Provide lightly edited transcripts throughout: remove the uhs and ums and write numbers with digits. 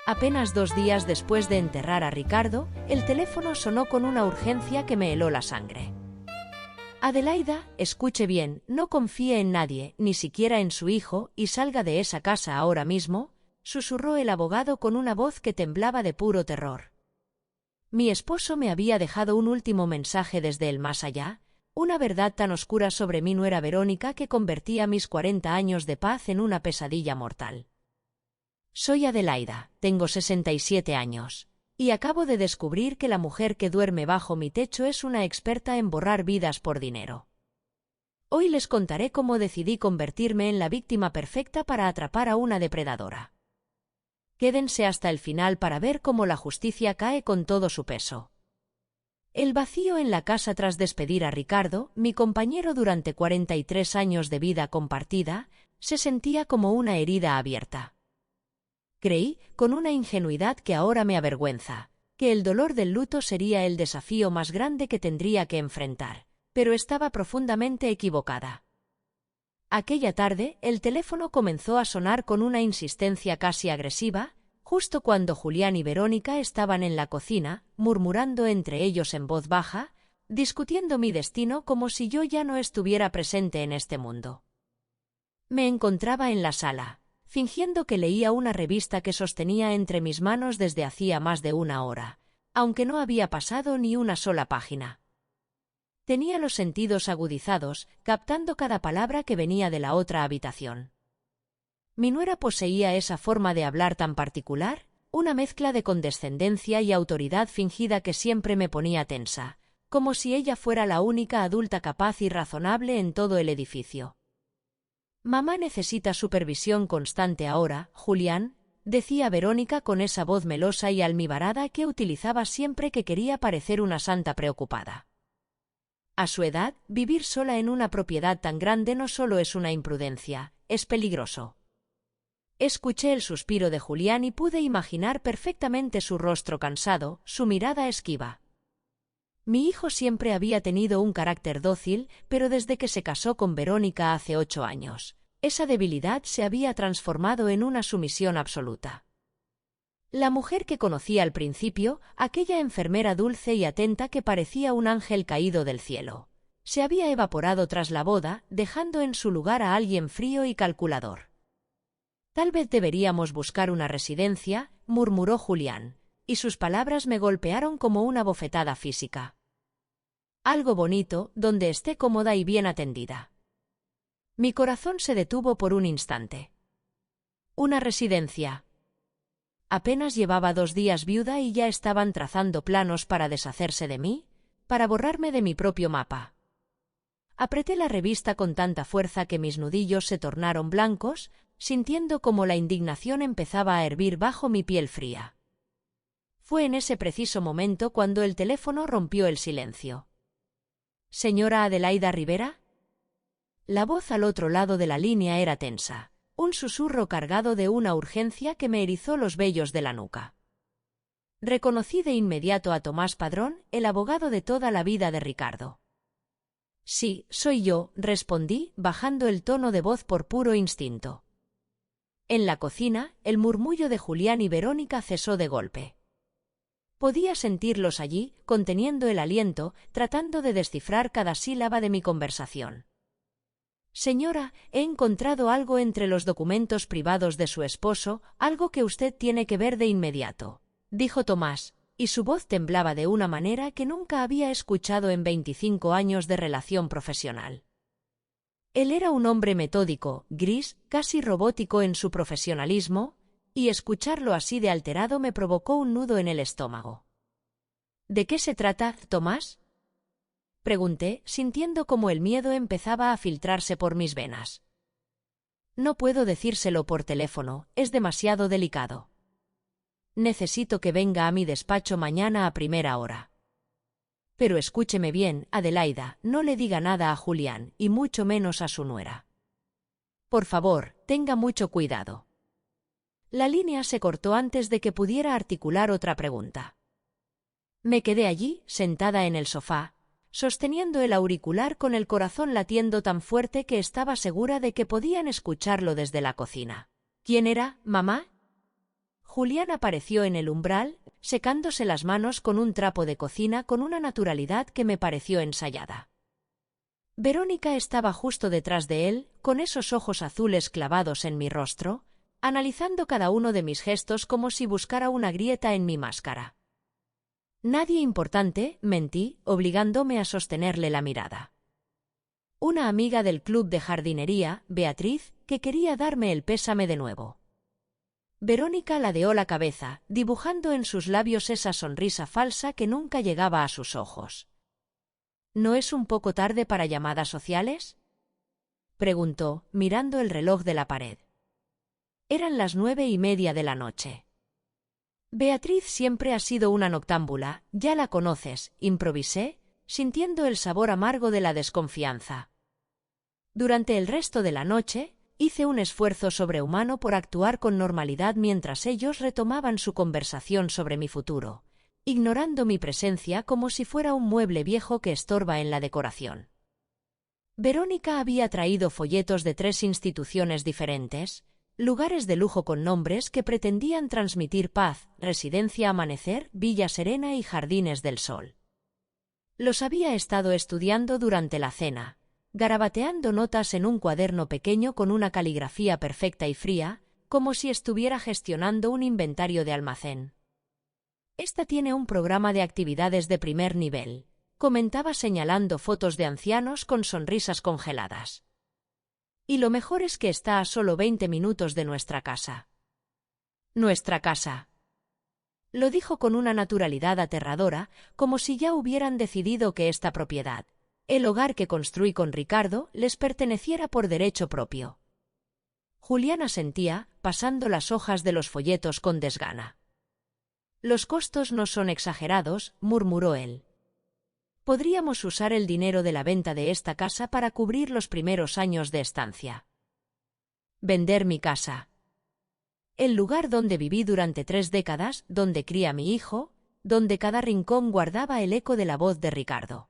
Apenas 2 días después de enterrar a Ricardo, el teléfono sonó con una urgencia que me heló la sangre. Adelaida, escuche bien, no confíe en nadie, ni siquiera en su hijo, y salga de esa casa ahora mismo, susurró el abogado con una voz que temblaba de puro terror. Mi esposo me había dejado un último mensaje desde el más allá, una verdad tan oscura sobre mi nuera Verónica que convertía mis 40 años de paz en una pesadilla mortal. Soy Adelaida, tengo 67 años, y acabo de descubrir que la mujer que duerme bajo mi techo es una experta en borrar vidas por dinero. Hoy les contaré cómo decidí convertirme en la víctima perfecta para atrapar a una depredadora. Quédense hasta el final para ver cómo la justicia cae con todo su peso. El vacío en la casa tras despedir a Ricardo, mi compañero durante 43 años de vida compartida, se sentía como una herida abierta. Creí, con una ingenuidad que ahora me avergüenza, que el dolor del luto sería el desafío más grande que tendría que enfrentar, pero estaba profundamente equivocada. Aquella tarde, el teléfono comenzó a sonar con una insistencia casi agresiva, justo cuando Julián y Verónica estaban en la cocina, murmurando entre ellos en voz baja, discutiendo mi destino como si yo ya no estuviera presente en este mundo. Me encontraba en la sala, fingiendo que leía una revista que sostenía entre mis manos desde hacía más de 1 hora, aunque no había pasado ni una sola página. Tenía los sentidos agudizados, captando cada palabra que venía de la otra habitación. Mi nuera poseía esa forma de hablar tan particular, una mezcla de condescendencia y autoridad fingida que siempre me ponía tensa, como si ella fuera la única adulta capaz y razonable en todo el edificio. «Mamá necesita supervisión constante ahora, Julián», decía Verónica con esa voz melosa y almibarada que utilizaba siempre que quería parecer una santa preocupada. A su edad, vivir sola en una propiedad tan grande no solo es una imprudencia, es peligroso. Escuché el suspiro de Julián y pude imaginar perfectamente su rostro cansado, su mirada esquiva. Mi hijo siempre había tenido un carácter dócil, pero desde que se casó con Verónica hace 8 años, esa debilidad se había transformado en una sumisión absoluta. La mujer que conocí al principio, aquella enfermera dulce y atenta que parecía un ángel caído del cielo, se había evaporado tras la boda, dejando en su lugar a alguien frío y calculador. «Tal vez deberíamos buscar una residencia», murmuró Julián, y sus palabras me golpearon como una bofetada física. «Algo bonito, donde esté cómoda y bien atendida». Mi corazón se detuvo por un instante. «Una residencia». Apenas llevaba 2 días viuda y ya estaban trazando planos para deshacerse de mí, para borrarme de mi propio mapa. Apreté la revista con tanta fuerza que mis nudillos se tornaron blancos, sintiendo como la indignación empezaba a hervir bajo mi piel fría. Fue en ese preciso momento cuando el teléfono rompió el silencio. «¿Señora Adelaida Rivera?» La voz al otro lado de la línea era tensa, un susurro cargado de una urgencia que me erizó los vellos de la nuca. Reconocí de inmediato a Tomás Padrón, el abogado de toda la vida de Ricardo. «Sí, soy yo», respondí, bajando el tono de voz por puro instinto. En la cocina, el murmullo de Julián y Verónica cesó de golpe. Podía sentirlos allí, conteniendo el aliento, tratando de descifrar cada sílaba de mi conversación. «Señora, he encontrado algo entre los documentos privados de su esposo, algo que usted tiene que ver de inmediato», dijo Tomás, y su voz temblaba de una manera que nunca había escuchado en 25 años de relación profesional. Él era un hombre metódico, gris, casi robótico en su profesionalismo, y escucharlo así de alterado me provocó un nudo en el estómago. «¿De qué se trata, Tomás?», pregunté, sintiendo como el miedo empezaba a filtrarse por mis venas. «No puedo decírselo por teléfono, es demasiado delicado. Necesito que venga a mi despacho mañana a primera hora. Pero escúcheme bien, Adelaida, no le diga nada a Julián, y mucho menos a su nuera. Por favor, tenga mucho cuidado». La línea se cortó antes de que pudiera articular otra pregunta. Me quedé allí, sentada en el sofá, sosteniendo el auricular con el corazón latiendo tan fuerte que estaba segura de que podían escucharlo desde la cocina. «¿Quién era, mamá?», Julián apareció en el umbral, secándose las manos con un trapo de cocina con una naturalidad que me pareció ensayada. Verónica estaba justo detrás de él, con esos ojos azules clavados en mi rostro, analizando cada uno de mis gestos como si buscara una grieta en mi máscara. Nadie importante, mentí, obligándome a sostenerle la mirada. Una amiga del club de jardinería, Beatriz, que quería darme el pésame de nuevo. Verónica ladeó la cabeza, dibujando en sus labios esa sonrisa falsa que nunca llegaba a sus ojos. ¿No es un poco tarde para llamadas sociales?, preguntó, mirando el reloj de la pared. Eran las 9:30 de la noche. Beatriz siempre ha sido una noctámbula, ya la conoces, improvisé, sintiendo el sabor amargo de la desconfianza. Durante el resto de la noche, hice un esfuerzo sobrehumano por actuar con normalidad mientras ellos retomaban su conversación sobre mi futuro, ignorando mi presencia como si fuera un mueble viejo que estorba en la decoración. Verónica había traído folletos de 3 instituciones diferentes, lugares de lujo con nombres que pretendían transmitir paz, Residencia Amanecer, Villa Serena y Jardines del Sol. Los había estado estudiando durante la cena, garabateando notas en un cuaderno pequeño con una caligrafía perfecta y fría, como si estuviera gestionando un inventario de almacén. Esta tiene un programa de actividades de primer nivel, comentaba señalando fotos de ancianos con sonrisas congeladas. Y lo mejor es que está a solo 20 minutos de nuestra casa. Nuestra casa. Lo dijo con una naturalidad aterradora, como si ya hubieran decidido que esta propiedad, el hogar que construí con Ricardo, les perteneciera por derecho propio. Julián asentía, pasando las hojas de los folletos con desgana. Los costos no son exagerados, murmuró él. Podríamos usar el dinero de la venta de esta casa para cubrir los primeros años de estancia. Vender mi casa. El lugar donde viví durante 3 décadas, donde crié a mi hijo, donde cada rincón guardaba el eco de la voz de Ricardo.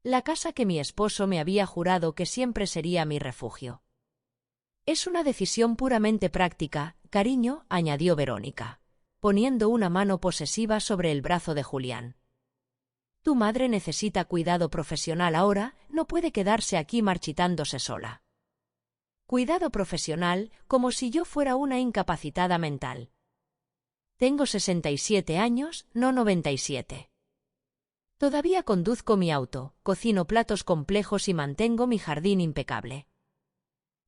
La casa que mi esposo me había jurado que siempre sería mi refugio. Es una decisión puramente práctica, cariño, añadió Verónica, poniendo una mano posesiva sobre el brazo de Julián. Tu madre necesita cuidado profesional ahora, no puede quedarse aquí marchitándose sola. Cuidado profesional, como si yo fuera una incapacitada mental. Tengo 67 años, no 97. Todavía conduzco mi auto, cocino platos complejos y mantengo mi jardín impecable.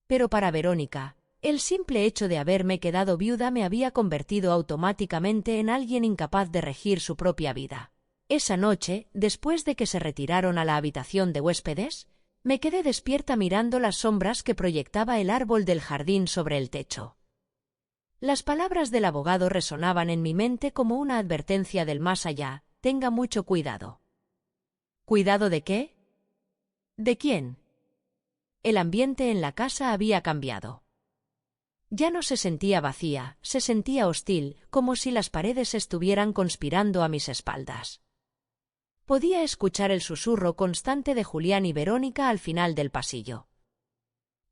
Pero para Verónica, el simple hecho de haberme quedado viuda me había convertido automáticamente en alguien incapaz de regir su propia vida. Esa noche, después de que se retiraron a la habitación de huéspedes, me quedé despierta mirando las sombras que proyectaba el árbol del jardín sobre el techo. Las palabras del abogado resonaban en mi mente como una advertencia del más allá: tenga mucho cuidado. ¿Cuidado de qué? ¿De quién? El ambiente en la casa había cambiado. Ya no se sentía vacía, se sentía hostil, como si las paredes estuvieran conspirando a mis espaldas. Podía escuchar el susurro constante de Julián y Verónica al final del pasillo.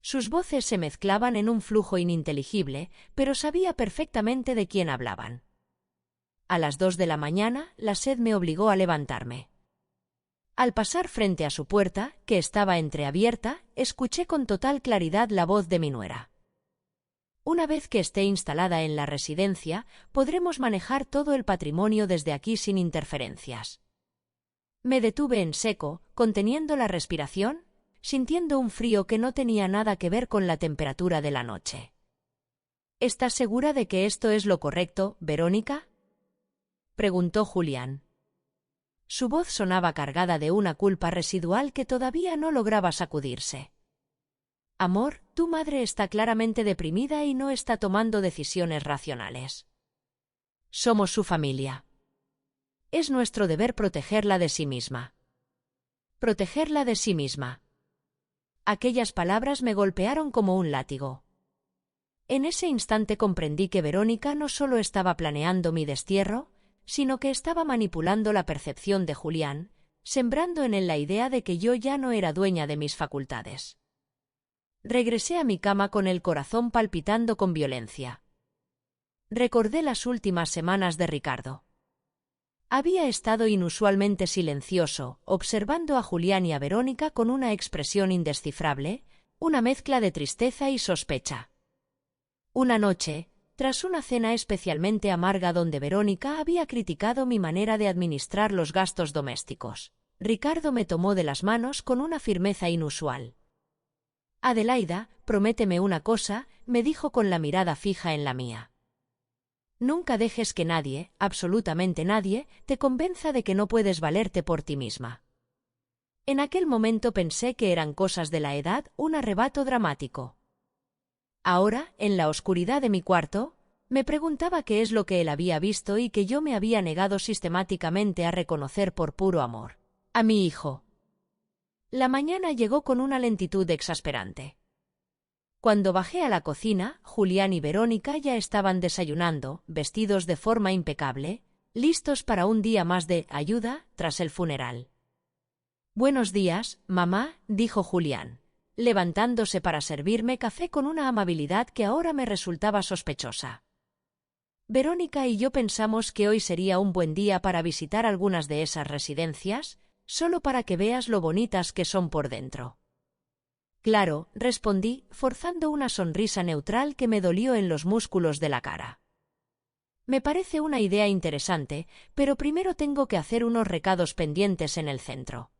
Sus voces se mezclaban en un flujo ininteligible, pero sabía perfectamente de quién hablaban. A las 2 de la mañana, la sed me obligó a levantarme. Al pasar frente a su puerta, que estaba entreabierta, escuché con total claridad la voz de mi nuera. Una vez que esté instalada en la residencia, podremos manejar todo el patrimonio desde aquí sin interferencias. Me detuve en seco, conteniendo la respiración, sintiendo un frío que no tenía nada que ver con la temperatura de la noche. ¿Estás segura de que esto es lo correcto, Verónica?, preguntó Julián. Su voz sonaba cargada de una culpa residual que todavía no lograba sacudirse. Amor, tu madre está claramente deprimida y no está tomando decisiones racionales. Somos su familia. Es nuestro deber protegerla de sí misma. Protegerla de sí misma. Aquellas palabras me golpearon como un látigo. En ese instante comprendí que Verónica no solo estaba planeando mi destierro, sino que estaba manipulando la percepción de Julián, sembrando en él la idea de que yo ya no era dueña de mis facultades. Regresé a mi cama con el corazón palpitando con violencia. Recordé las últimas semanas de Ricardo. Había estado inusualmente silencioso, observando a Julián y a Verónica con una expresión indescifrable, una mezcla de tristeza y sospecha. Una noche, tras una cena especialmente amarga donde Verónica había criticado mi manera de administrar los gastos domésticos, Ricardo me tomó de las manos con una firmeza inusual. «Adelaida, prométeme una cosa», me dijo con la mirada fija en la mía. «Nunca dejes que nadie, absolutamente nadie, te convenza de que no puedes valerte por ti misma». En aquel momento pensé que eran cosas de la edad, un arrebato dramático. Ahora, en la oscuridad de mi cuarto, me preguntaba qué es lo que él había visto y que yo me había negado sistemáticamente a reconocer por puro amor. A mi hijo. La mañana llegó con una lentitud exasperante. Cuando bajé a la cocina, Julián y Verónica ya estaban desayunando, vestidos de forma impecable, listos para un día más de ayuda tras el funeral. «Buenos días, mamá», dijo Julián, levantándose para servirme café con una amabilidad que ahora me resultaba sospechosa. Verónica y yo pensamos que hoy sería un buen día para visitar algunas de esas residencias, solo para que veas lo bonitas que son por dentro. «Claro», respondí, forzando una sonrisa neutral que me dolió en los músculos de la cara. «Me parece una idea interesante, pero primero tengo que hacer unos recados pendientes en el centro».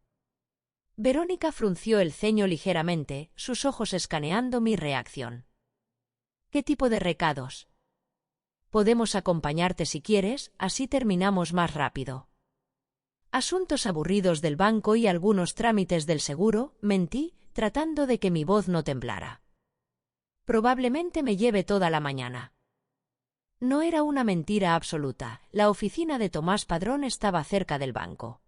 Verónica frunció el ceño ligeramente, sus ojos escaneando mi reacción. «¿Qué tipo de recados?» «Podemos acompañarte si quieres, así terminamos más rápido». «Asuntos aburridos del banco y algunos trámites del seguro», mentí, tratando de que mi voz no temblara. «Probablemente me lleve toda la mañana». No era una mentira absoluta, la oficina de Tomás Padrón estaba cerca del banco.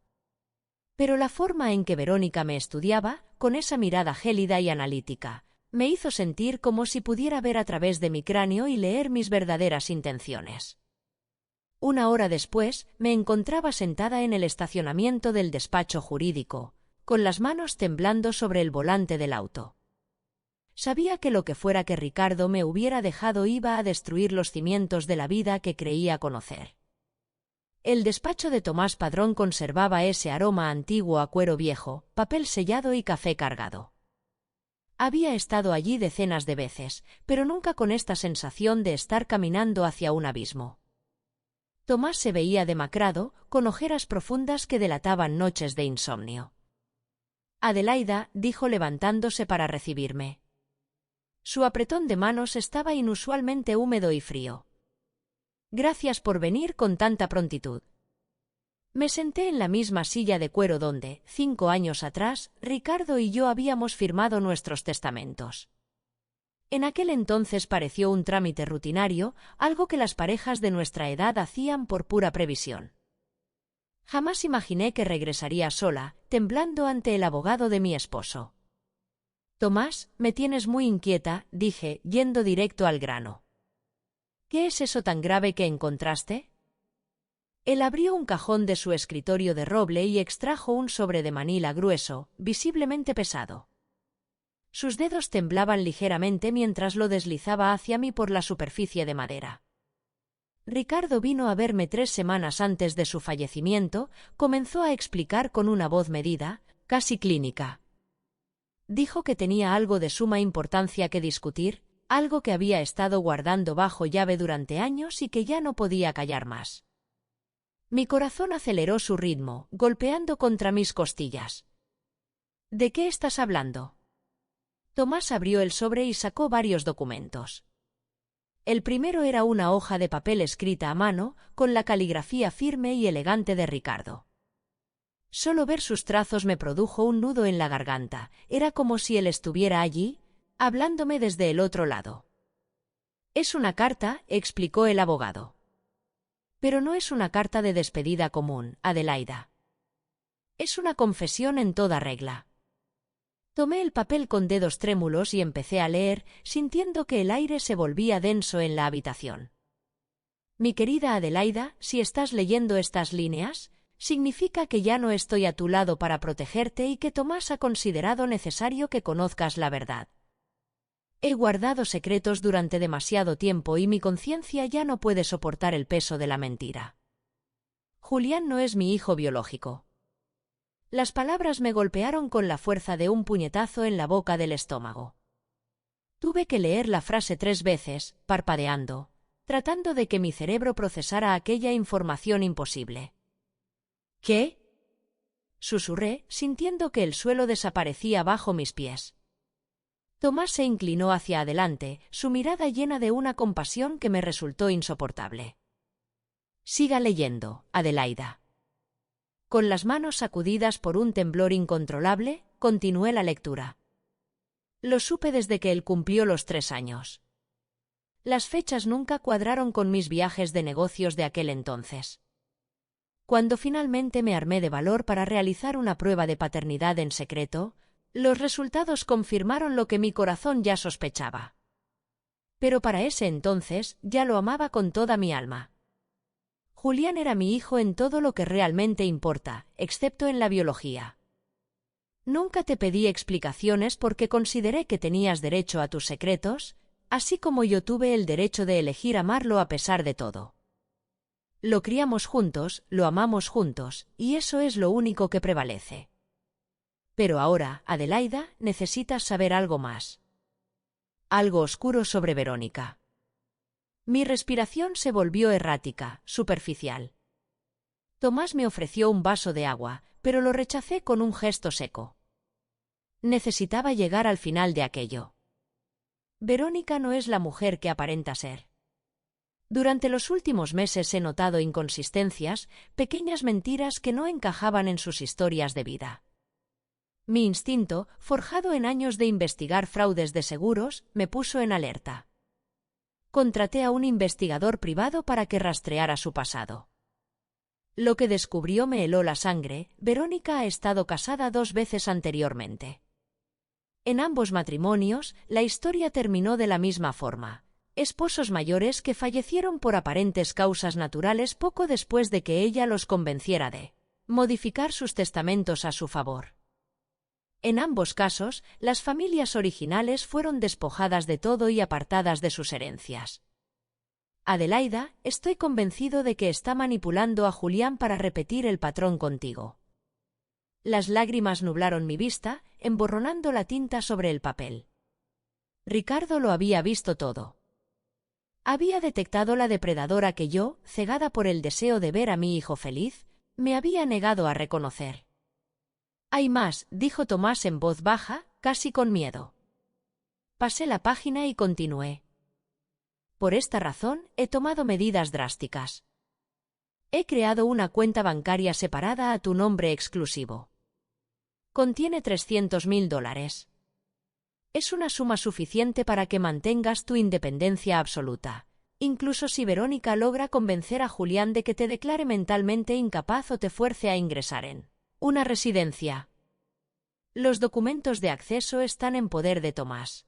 Pero la forma en que Verónica me estudiaba, con esa mirada gélida y analítica, me hizo sentir como si pudiera ver a través de mi cráneo y leer mis verdaderas intenciones. Una hora después, me encontraba sentada en el estacionamiento del despacho jurídico, con las manos temblando sobre el volante del auto. Sabía que lo que fuera que Ricardo me hubiera dejado iba a destruir los cimientos de la vida que creía conocer. El despacho de Tomás Padrón conservaba ese aroma antiguo a cuero viejo, papel sellado y café cargado. Había estado allí decenas de veces, pero nunca con esta sensación de estar caminando hacia un abismo. Tomás se veía demacrado, con ojeras profundas que delataban noches de insomnio. «Adelaida», dijo levantándose para recibirme. Su apretón de manos estaba inusualmente húmedo y frío. «Gracias por venir con tanta prontitud». Me senté en la misma silla de cuero donde, 5 años atrás, Ricardo y yo habíamos firmado nuestros testamentos. En aquel entonces pareció un trámite rutinario, algo que las parejas de nuestra edad hacían por pura previsión. Jamás imaginé que regresaría sola, temblando ante el abogado de mi esposo. «Tomás, me tienes muy inquieta», dije, yendo directo al grano. «¿Qué es eso tan grave que encontraste?» Él abrió un cajón de su escritorio de roble y extrajo un sobre de manila grueso, visiblemente pesado. Sus dedos temblaban ligeramente mientras lo deslizaba hacia mí por la superficie de madera. «Ricardo vino a verme 3 semanas antes de su fallecimiento», comenzó a explicar con una voz medida, casi clínica. «Dijo que tenía algo de suma importancia que discutir, algo que había estado guardando bajo llave durante años y que ya no podía callar más». Mi corazón aceleró su ritmo, golpeando contra mis costillas. «¿De qué estás hablando?» Tomás abrió el sobre y sacó varios documentos. El primero era una hoja de papel escrita a mano, con la caligrafía firme y elegante de Ricardo. Solo ver sus trazos me produjo un nudo en la garganta, era como si él estuviera allí, hablándome desde el otro lado. «Es una carta», explicó el abogado. «Pero no es una carta de despedida común, Adelaida. Es una confesión en toda regla». Tomé el papel con dedos trémulos y empecé a leer, sintiendo que el aire se volvía denso en la habitación. «Mi querida Adelaida, si estás leyendo estas líneas, significa que ya no estoy a tu lado para protegerte y que Tomás ha considerado necesario que conozcas la verdad. He guardado secretos durante demasiado tiempo y mi conciencia ya no puede soportar el peso de la mentira. Julián no es mi hijo biológico. Las palabras me golpearon con la fuerza de un puñetazo en la boca del estómago. Tuve que leer la frase 3 veces, parpadeando, tratando de que mi cerebro procesara aquella información imposible. ¿Qué? Susurré, sintiendo que el suelo desaparecía bajo mis pies. Tomás se inclinó hacia adelante, su mirada llena de una compasión que me resultó insoportable. Siga leyendo, Adelaida. Con las manos sacudidas por un temblor incontrolable, continué la lectura. Lo supe desde que él cumplió los 3 años. Las fechas nunca cuadraron con mis viajes de negocios de aquel entonces. Cuando finalmente me armé de valor para realizar una prueba de paternidad en secreto, los resultados confirmaron lo que mi corazón ya sospechaba. Pero para ese entonces ya lo amaba con toda mi alma. Julián era mi hijo en todo lo que realmente importa, excepto en la biología. Nunca te pedí explicaciones porque consideré que tenías derecho a tus secretos, así como yo tuve el derecho de elegir amarlo a pesar de todo. Lo criamos juntos, lo amamos juntos, y eso es lo único que prevalece. Pero ahora, Adelaida, necesitas saber algo más. Algo oscuro sobre Verónica. Mi respiración se volvió errática, superficial. Tomás me ofreció un vaso de agua, pero lo rechacé con un gesto seco. Necesitaba llegar al final de aquello. Verónica no es la mujer que aparenta ser. Durante los últimos meses he notado inconsistencias, pequeñas mentiras que no encajaban en sus historias de vida. Mi instinto, forjado en años de investigar fraudes de seguros, me puso en alerta. Contraté a un investigador privado para que rastreara su pasado. Lo que descubrió me heló la sangre. Verónica ha estado casada 2 veces anteriormente. En ambos matrimonios, la historia terminó de la misma forma. Esposos mayores que fallecieron por aparentes causas naturales poco después de que ella los convenciera de modificar sus testamentos a su favor. En ambos casos, las familias originales fueron despojadas de todo y apartadas de sus herencias. Adelaida, estoy convencido de que está manipulando a Julián para repetir el patrón contigo. Las lágrimas nublaron mi vista, emborronando la tinta sobre el papel. Ricardo lo había visto todo. Había detectado la depredadora que yo, cegada por el deseo de ver a mi hijo feliz, me había negado a reconocer. Hay más, dijo Tomás en voz baja, casi con miedo. Pasé la página y continué. Por esta razón, he tomado medidas drásticas. He creado una cuenta bancaria separada a tu nombre exclusivo. Contiene $300.000. Es una suma suficiente para que mantengas tu independencia absoluta, incluso si Verónica logra convencer a Julián de que te declare mentalmente incapaz o te fuerce a ingresar en una residencia. Los documentos de acceso están en poder de Tomás.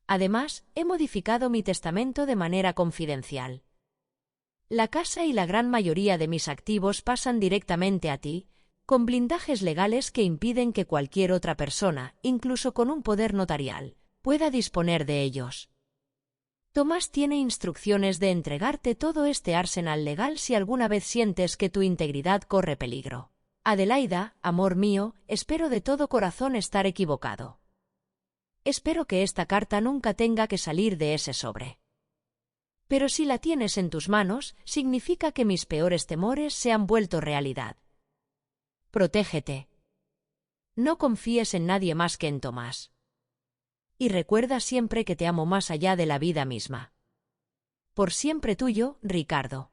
Además, he modificado mi testamento de manera confidencial. La casa y la gran mayoría de mis activos pasan directamente a ti, con blindajes legales que impiden que cualquier otra persona, incluso con un poder notarial, pueda disponer de ellos. Tomás tiene instrucciones de entregarte todo este arsenal legal si alguna vez sientes que tu integridad corre peligro. Adelaida, amor mío, espero de todo corazón estar equivocado. Espero que esta carta nunca tenga que salir de ese sobre. Pero si la tienes en tus manos, significa que mis peores temores se han vuelto realidad. Protégete. No confíes en nadie más que en Tomás. Y recuerda siempre que te amo más allá de la vida misma. Por siempre tuyo, Ricardo.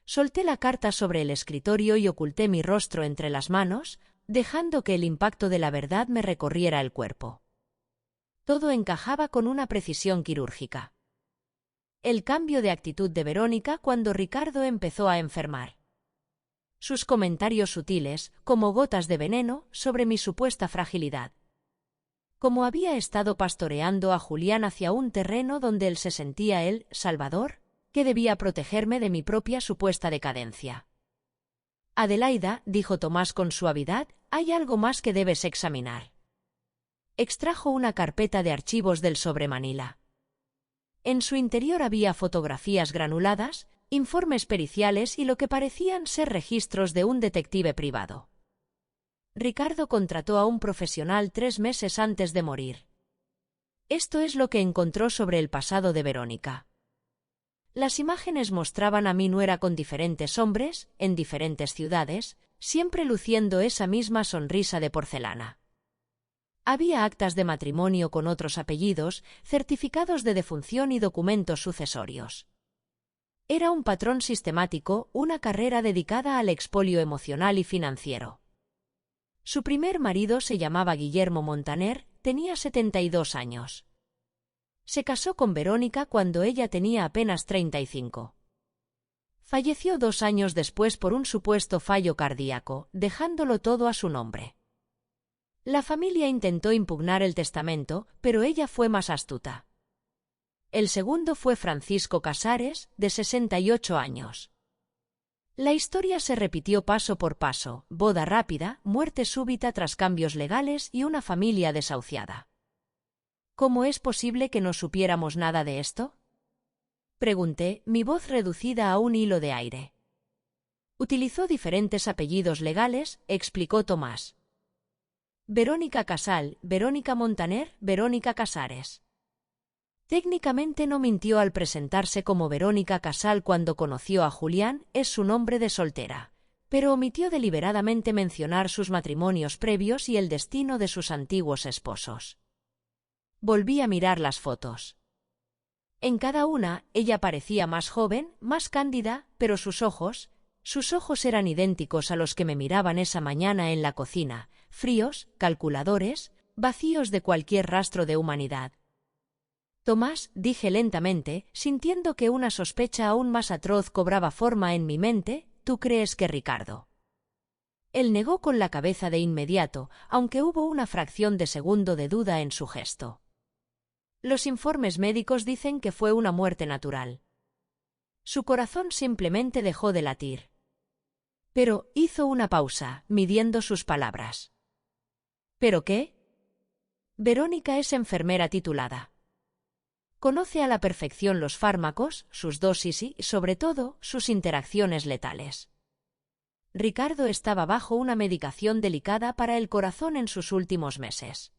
Solté la carta sobre el escritorio y oculté mi rostro entre las manos, dejando que el impacto de la verdad me recorriera el cuerpo. Todo encajaba con una precisión quirúrgica. El cambio de actitud de Verónica cuando Ricardo empezó a enfermar. Sus comentarios sutiles, como gotas de veneno, sobre mi supuesta fragilidad. Como había estado pastoreando a Julián hacia un terreno donde él se sentía el salvador, que debía protegerme de mi propia supuesta decadencia. Adelaida, dijo Tomás con suavidad, hay algo más que debes examinar. Extrajo una carpeta de archivos del sobremanila. En su interior había fotografías granuladas, informes periciales y lo que parecían ser registros de un detective privado. Ricardo contrató a un profesional 3 meses antes de morir. Esto es lo que encontró sobre el pasado de Verónica. Las imágenes mostraban a mi nuera con diferentes hombres, en diferentes ciudades, siempre luciendo esa misma sonrisa de porcelana. Había actas de matrimonio con otros apellidos, certificados de defunción y documentos sucesorios. Era un patrón sistemático, una carrera dedicada al expolio emocional y financiero. Su primer marido se llamaba Guillermo Montaner, tenía 72 años. Se casó con Verónica cuando ella tenía apenas 35. Falleció 2 años después por un supuesto fallo cardíaco, dejándolo todo a su nombre. La familia intentó impugnar el testamento, pero ella fue más astuta. El segundo fue Francisco Casares, de 68 años. La historia se repitió paso por paso: boda rápida, muerte súbita tras cambios legales y una familia desahuciada. ¿Cómo es posible que no supiéramos nada de esto?, pregunté, mi voz reducida a un hilo de aire. Utilizó diferentes apellidos legales, explicó Tomás. Verónica Casal, Verónica Montaner, Verónica Casares. Técnicamente no mintió al presentarse como Verónica Casal cuando conoció a Julián, es su nombre de soltera, pero omitió deliberadamente mencionar sus matrimonios previos y el destino de sus antiguos esposos. Volví a mirar las fotos. En cada una, ella parecía más joven, más cándida, pero sus ojos eran idénticos a los que me miraban esa mañana en la cocina, fríos, calculadores, vacíos de cualquier rastro de humanidad. Tomás, dije lentamente, sintiendo que una sospecha aún más atroz cobraba forma en mi mente, ¿tú crees que Ricardo? Él negó con la cabeza de inmediato, aunque hubo una fracción de segundo de duda en su gesto. Los informes médicos dicen que fue una muerte natural. Su corazón simplemente dejó de latir. Pero hizo una pausa, midiendo sus palabras. ¿Pero qué? Verónica es enfermera titulada. Conoce a la perfección los fármacos, sus dosis y, sobre todo, sus interacciones letales. Ricardo estaba bajo una medicación delicada para el corazón en sus últimos meses.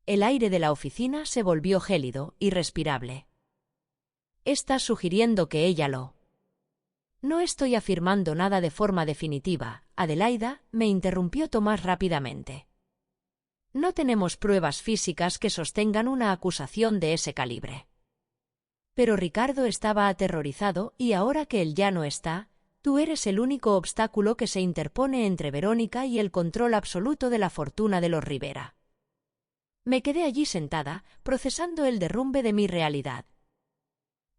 El aire de la oficina se volvió gélido, irrespirable. ¿Estás sugiriendo que ella lo...? No estoy afirmando nada de forma definitiva, Adelaida, me interrumpió Tomás rápidamente. No tenemos pruebas físicas que sostengan una acusación de ese calibre. Pero Ricardo estaba aterrorizado y ahora que él ya no está, tú eres el único obstáculo que se interpone entre Verónica y el control absoluto de la fortuna de los Rivera. Me quedé allí sentada, procesando el derrumbe de mi realidad.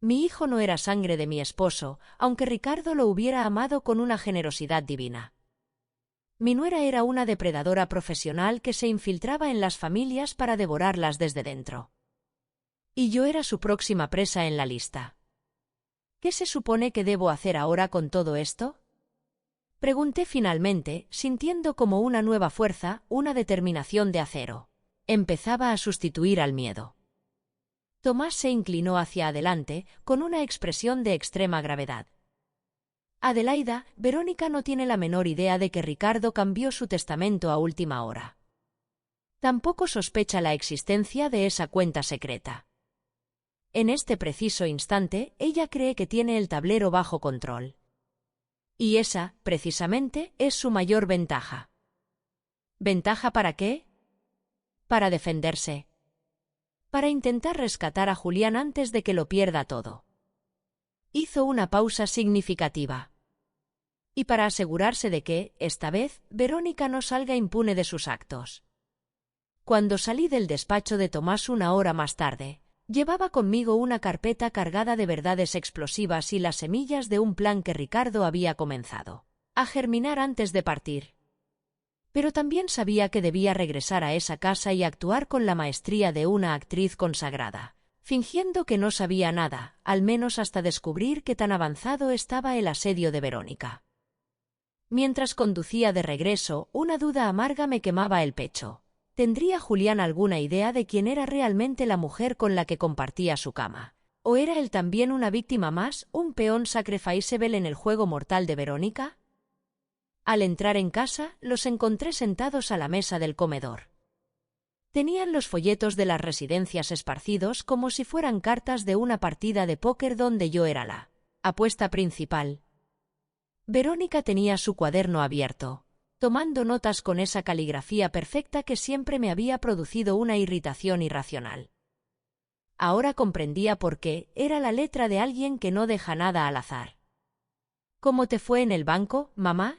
Mi hijo no era sangre de mi esposo, aunque Ricardo lo hubiera amado con una generosidad divina. Mi nuera era una depredadora profesional que se infiltraba en las familias para devorarlas desde dentro. Y yo era su próxima presa en la lista. ¿Qué se supone que debo hacer ahora con todo esto?, pregunté finalmente, sintiendo como una nueva fuerza, una determinación de acero. Empezaba a sustituir al miedo. Tomás se inclinó hacia adelante, con una expresión de extrema gravedad. Adelaida, Verónica no tiene la menor idea de que Ricardo cambió su testamento a última hora. Tampoco sospecha la existencia de esa cuenta secreta. En este preciso instante, ella cree que tiene el tablero bajo control. Y esa, precisamente, es su mayor ventaja. ¿Ventaja para qué? Para defenderse. Para intentar rescatar a Julián antes de que lo pierda todo. Hizo una pausa significativa. Y para asegurarse de que, esta vez, Verónica no salga impune de sus actos. Cuando salí del despacho de Tomás 1 hora más tarde, llevaba conmigo una carpeta cargada de verdades explosivas y las semillas de un plan que Ricardo había comenzado a germinar antes de partir. Pero también sabía que debía regresar a esa casa y actuar con la maestría de una actriz consagrada, fingiendo que no sabía nada, al menos hasta descubrir qué tan avanzado estaba el asedio de Verónica. Mientras conducía de regreso, una duda amarga me quemaba el pecho. ¿Tendría Julián alguna idea de quién era realmente la mujer con la que compartía su cama? ¿O era él también una víctima más, un peón sacrificable en el juego mortal de Verónica? Al entrar en casa, los encontré sentados a la mesa del comedor. Tenían los folletos de las residencias esparcidos como si fueran cartas de una partida de póker donde yo era la apuesta principal. Verónica tenía su cuaderno abierto, tomando notas con esa caligrafía perfecta que siempre me había producido una irritación irracional. Ahora comprendía por qué, era la letra de alguien que no deja nada al azar. ¿Cómo te fue en el banco, mamá?,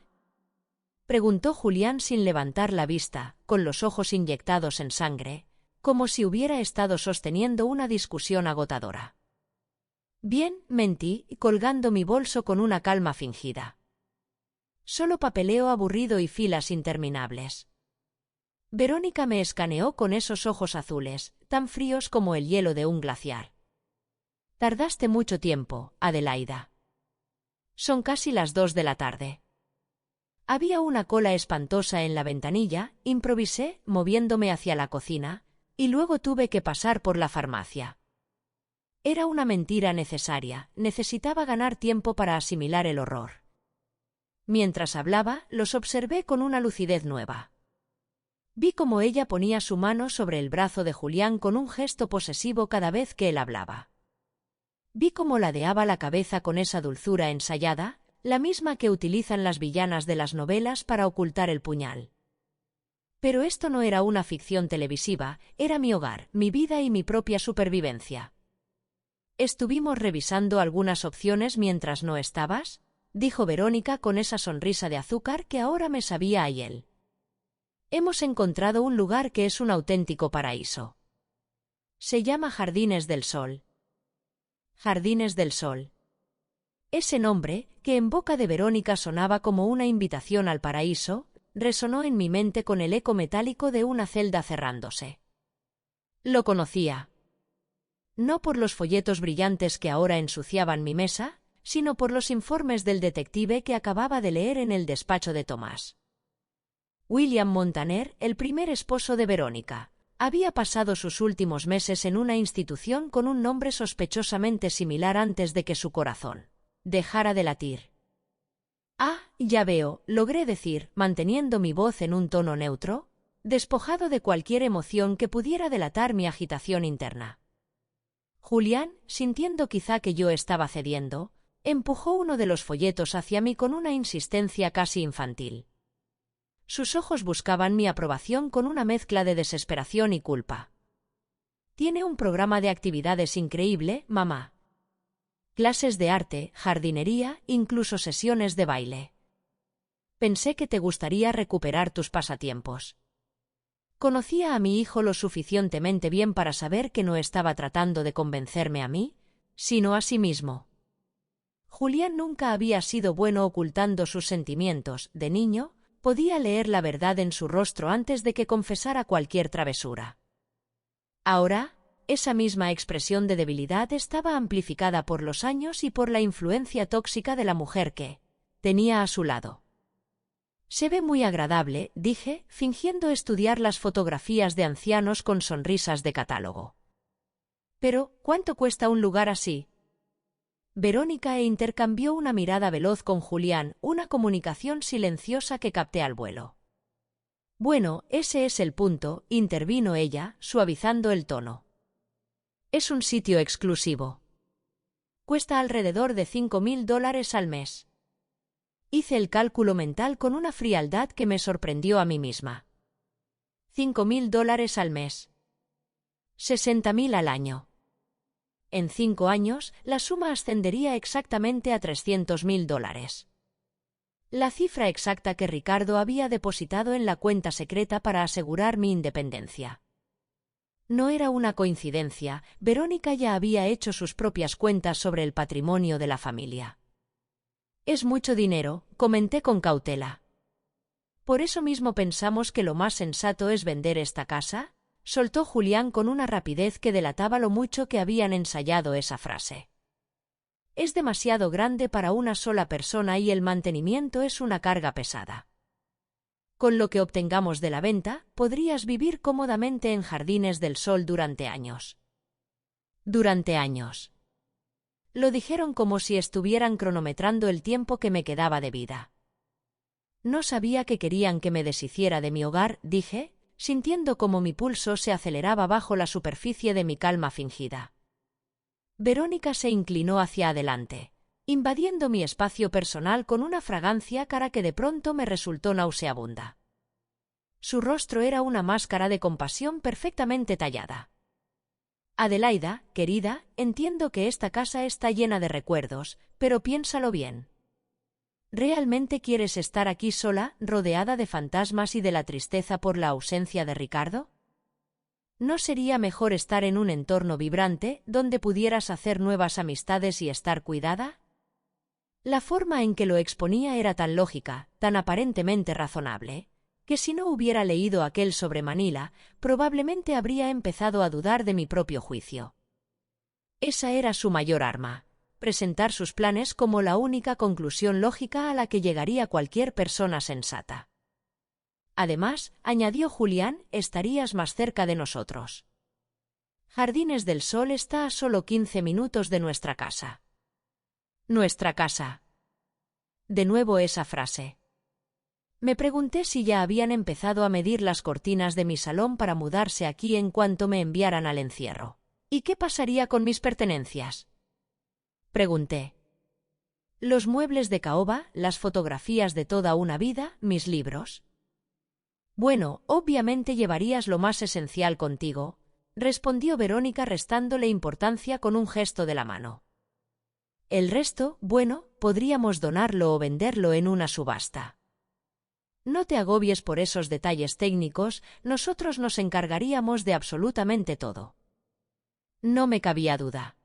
preguntó Julián sin levantar la vista, con los ojos inyectados en sangre, como si hubiera estado sosteniendo una discusión agotadora. Bien, mentí, colgando mi bolso con una calma fingida. Solo papeleo aburrido y filas interminables. Verónica me escaneó con esos ojos azules, tan fríos como el hielo de un glaciar. Tardaste mucho tiempo, Adelaida. Son casi las 2 de la tarde. Había una cola espantosa en la ventanilla, improvisé, moviéndome hacia la cocina, y luego tuve que pasar por la farmacia. Era una mentira necesaria, necesitaba ganar tiempo para asimilar el horror. Mientras hablaba, los observé con una lucidez nueva. Vi cómo ella ponía su mano sobre el brazo de Julián con un gesto posesivo cada vez que él hablaba. Vi cómo ladeaba la cabeza con esa dulzura ensayada, la misma que utilizan las villanas de las novelas para ocultar el puñal. Pero esto no era una ficción televisiva, era mi hogar, mi vida y mi propia supervivencia. «¿Estuvimos revisando algunas opciones mientras no estabas?», dijo Verónica con esa sonrisa de azúcar que ahora me sabía a hiel. «Hemos encontrado un lugar que es un auténtico paraíso. Se llama Jardines del Sol». Jardines del Sol. Ese nombre, que en boca de Verónica sonaba como una invitación al paraíso, resonó en mi mente con el eco metálico de una celda cerrándose. Lo conocía. No por los folletos brillantes que ahora ensuciaban mi mesa, sino por los informes del detective que acababa de leer en el despacho de Tomás. William Montaner, el primer esposo de Verónica, había pasado sus últimos meses en una institución con un nombre sospechosamente similar antes de que su corazón dejara de latir. «Ah, ya veo», logré decir, manteniendo mi voz en un tono neutro, despojado de cualquier emoción que pudiera delatar mi agitación interna. Julián, sintiendo quizá que yo estaba cediendo, empujó uno de los folletos hacia mí con una insistencia casi infantil. Sus ojos buscaban mi aprobación con una mezcla de desesperación y culpa. «Tiene un programa de actividades increíble, mamá. Clases de arte, jardinería, incluso sesiones de baile. Pensé que te gustaría recuperar tus pasatiempos». Conocía a mi hijo lo suficientemente bien para saber que no estaba tratando de convencerme a mí, sino a sí mismo. Julián nunca había sido bueno ocultando sus sentimientos. De niño, podía leer la verdad en su rostro antes de que confesara cualquier travesura. Ahora, esa misma expresión de debilidad estaba amplificada por los años y por la influencia tóxica de la mujer que tenía a su lado. «Se ve muy agradable», dije, fingiendo estudiar las fotografías de ancianos con sonrisas de catálogo. «Pero, ¿cuánto cuesta un lugar así?». Verónica intercambió una mirada veloz con Julián, una comunicación silenciosa que capté al vuelo. «Bueno, ese es el punto», intervino ella, suavizando el tono. «Es un sitio exclusivo. Cuesta alrededor de $5.000 al mes». Hice el cálculo mental con una frialdad que me sorprendió a mí misma. $5.000 al mes. 60.000 al año. En 5 años, la suma ascendería exactamente a $300.000. La cifra exacta que Ricardo había depositado en la cuenta secreta para asegurar mi independencia. No era una coincidencia, Verónica ya había hecho sus propias cuentas sobre el patrimonio de la familia. «Es mucho dinero», comenté con cautela. «¿Por eso mismo pensamos que lo más sensato es vender esta casa?», soltó Julián con una rapidez que delataba lo mucho que habían ensayado esa frase. «Es demasiado grande para una sola persona y el mantenimiento es una carga pesada». Con lo que obtengamos de la venta, podrías vivir cómodamente en Jardines del Sol durante años. Durante años. Lo dijeron como si estuvieran cronometrando el tiempo que me quedaba de vida. No sabía que querían que me deshiciera de mi hogar, dije, sintiendo como mi pulso se aceleraba bajo la superficie de mi calma fingida. Verónica se inclinó hacia adelante, invadiendo mi espacio personal con una fragancia cara que de pronto me resultó nauseabunda. Su rostro era una máscara de compasión perfectamente tallada. Adelaida, querida, entiendo que esta casa está llena de recuerdos, pero piénsalo bien. ¿Realmente quieres estar aquí sola, rodeada de fantasmas y de la tristeza por la ausencia de Ricardo? ¿No sería mejor estar en un entorno vibrante, donde pudieras hacer nuevas amistades y estar cuidada? La forma en que lo exponía era tan lógica, tan aparentemente razonable, que si no hubiera leído aquel sobre Manila, probablemente habría empezado a dudar de mi propio juicio. Esa era su mayor arma, presentar sus planes como la única conclusión lógica a la que llegaría cualquier persona sensata. Además, añadió Julián, estarías más cerca de nosotros. Jardines del Sol está a solo 15 minutos de nuestra casa. Nuestra casa. De nuevo esa frase. Me pregunté si ya habían empezado a medir las cortinas de mi salón para mudarse aquí en cuanto me enviaran al encierro. ¿Y qué pasaría con mis pertenencias? Pregunté. Los muebles de caoba, las fotografías de toda una vida, mis libros. Bueno, obviamente llevarías lo más esencial contigo, respondió Verónica restándole importancia con un gesto de la mano. El resto, bueno, podríamos donarlo o venderlo en una subasta. No te agobies por esos detalles técnicos, nosotros nos encargaríamos de absolutamente todo. No me cabía duda.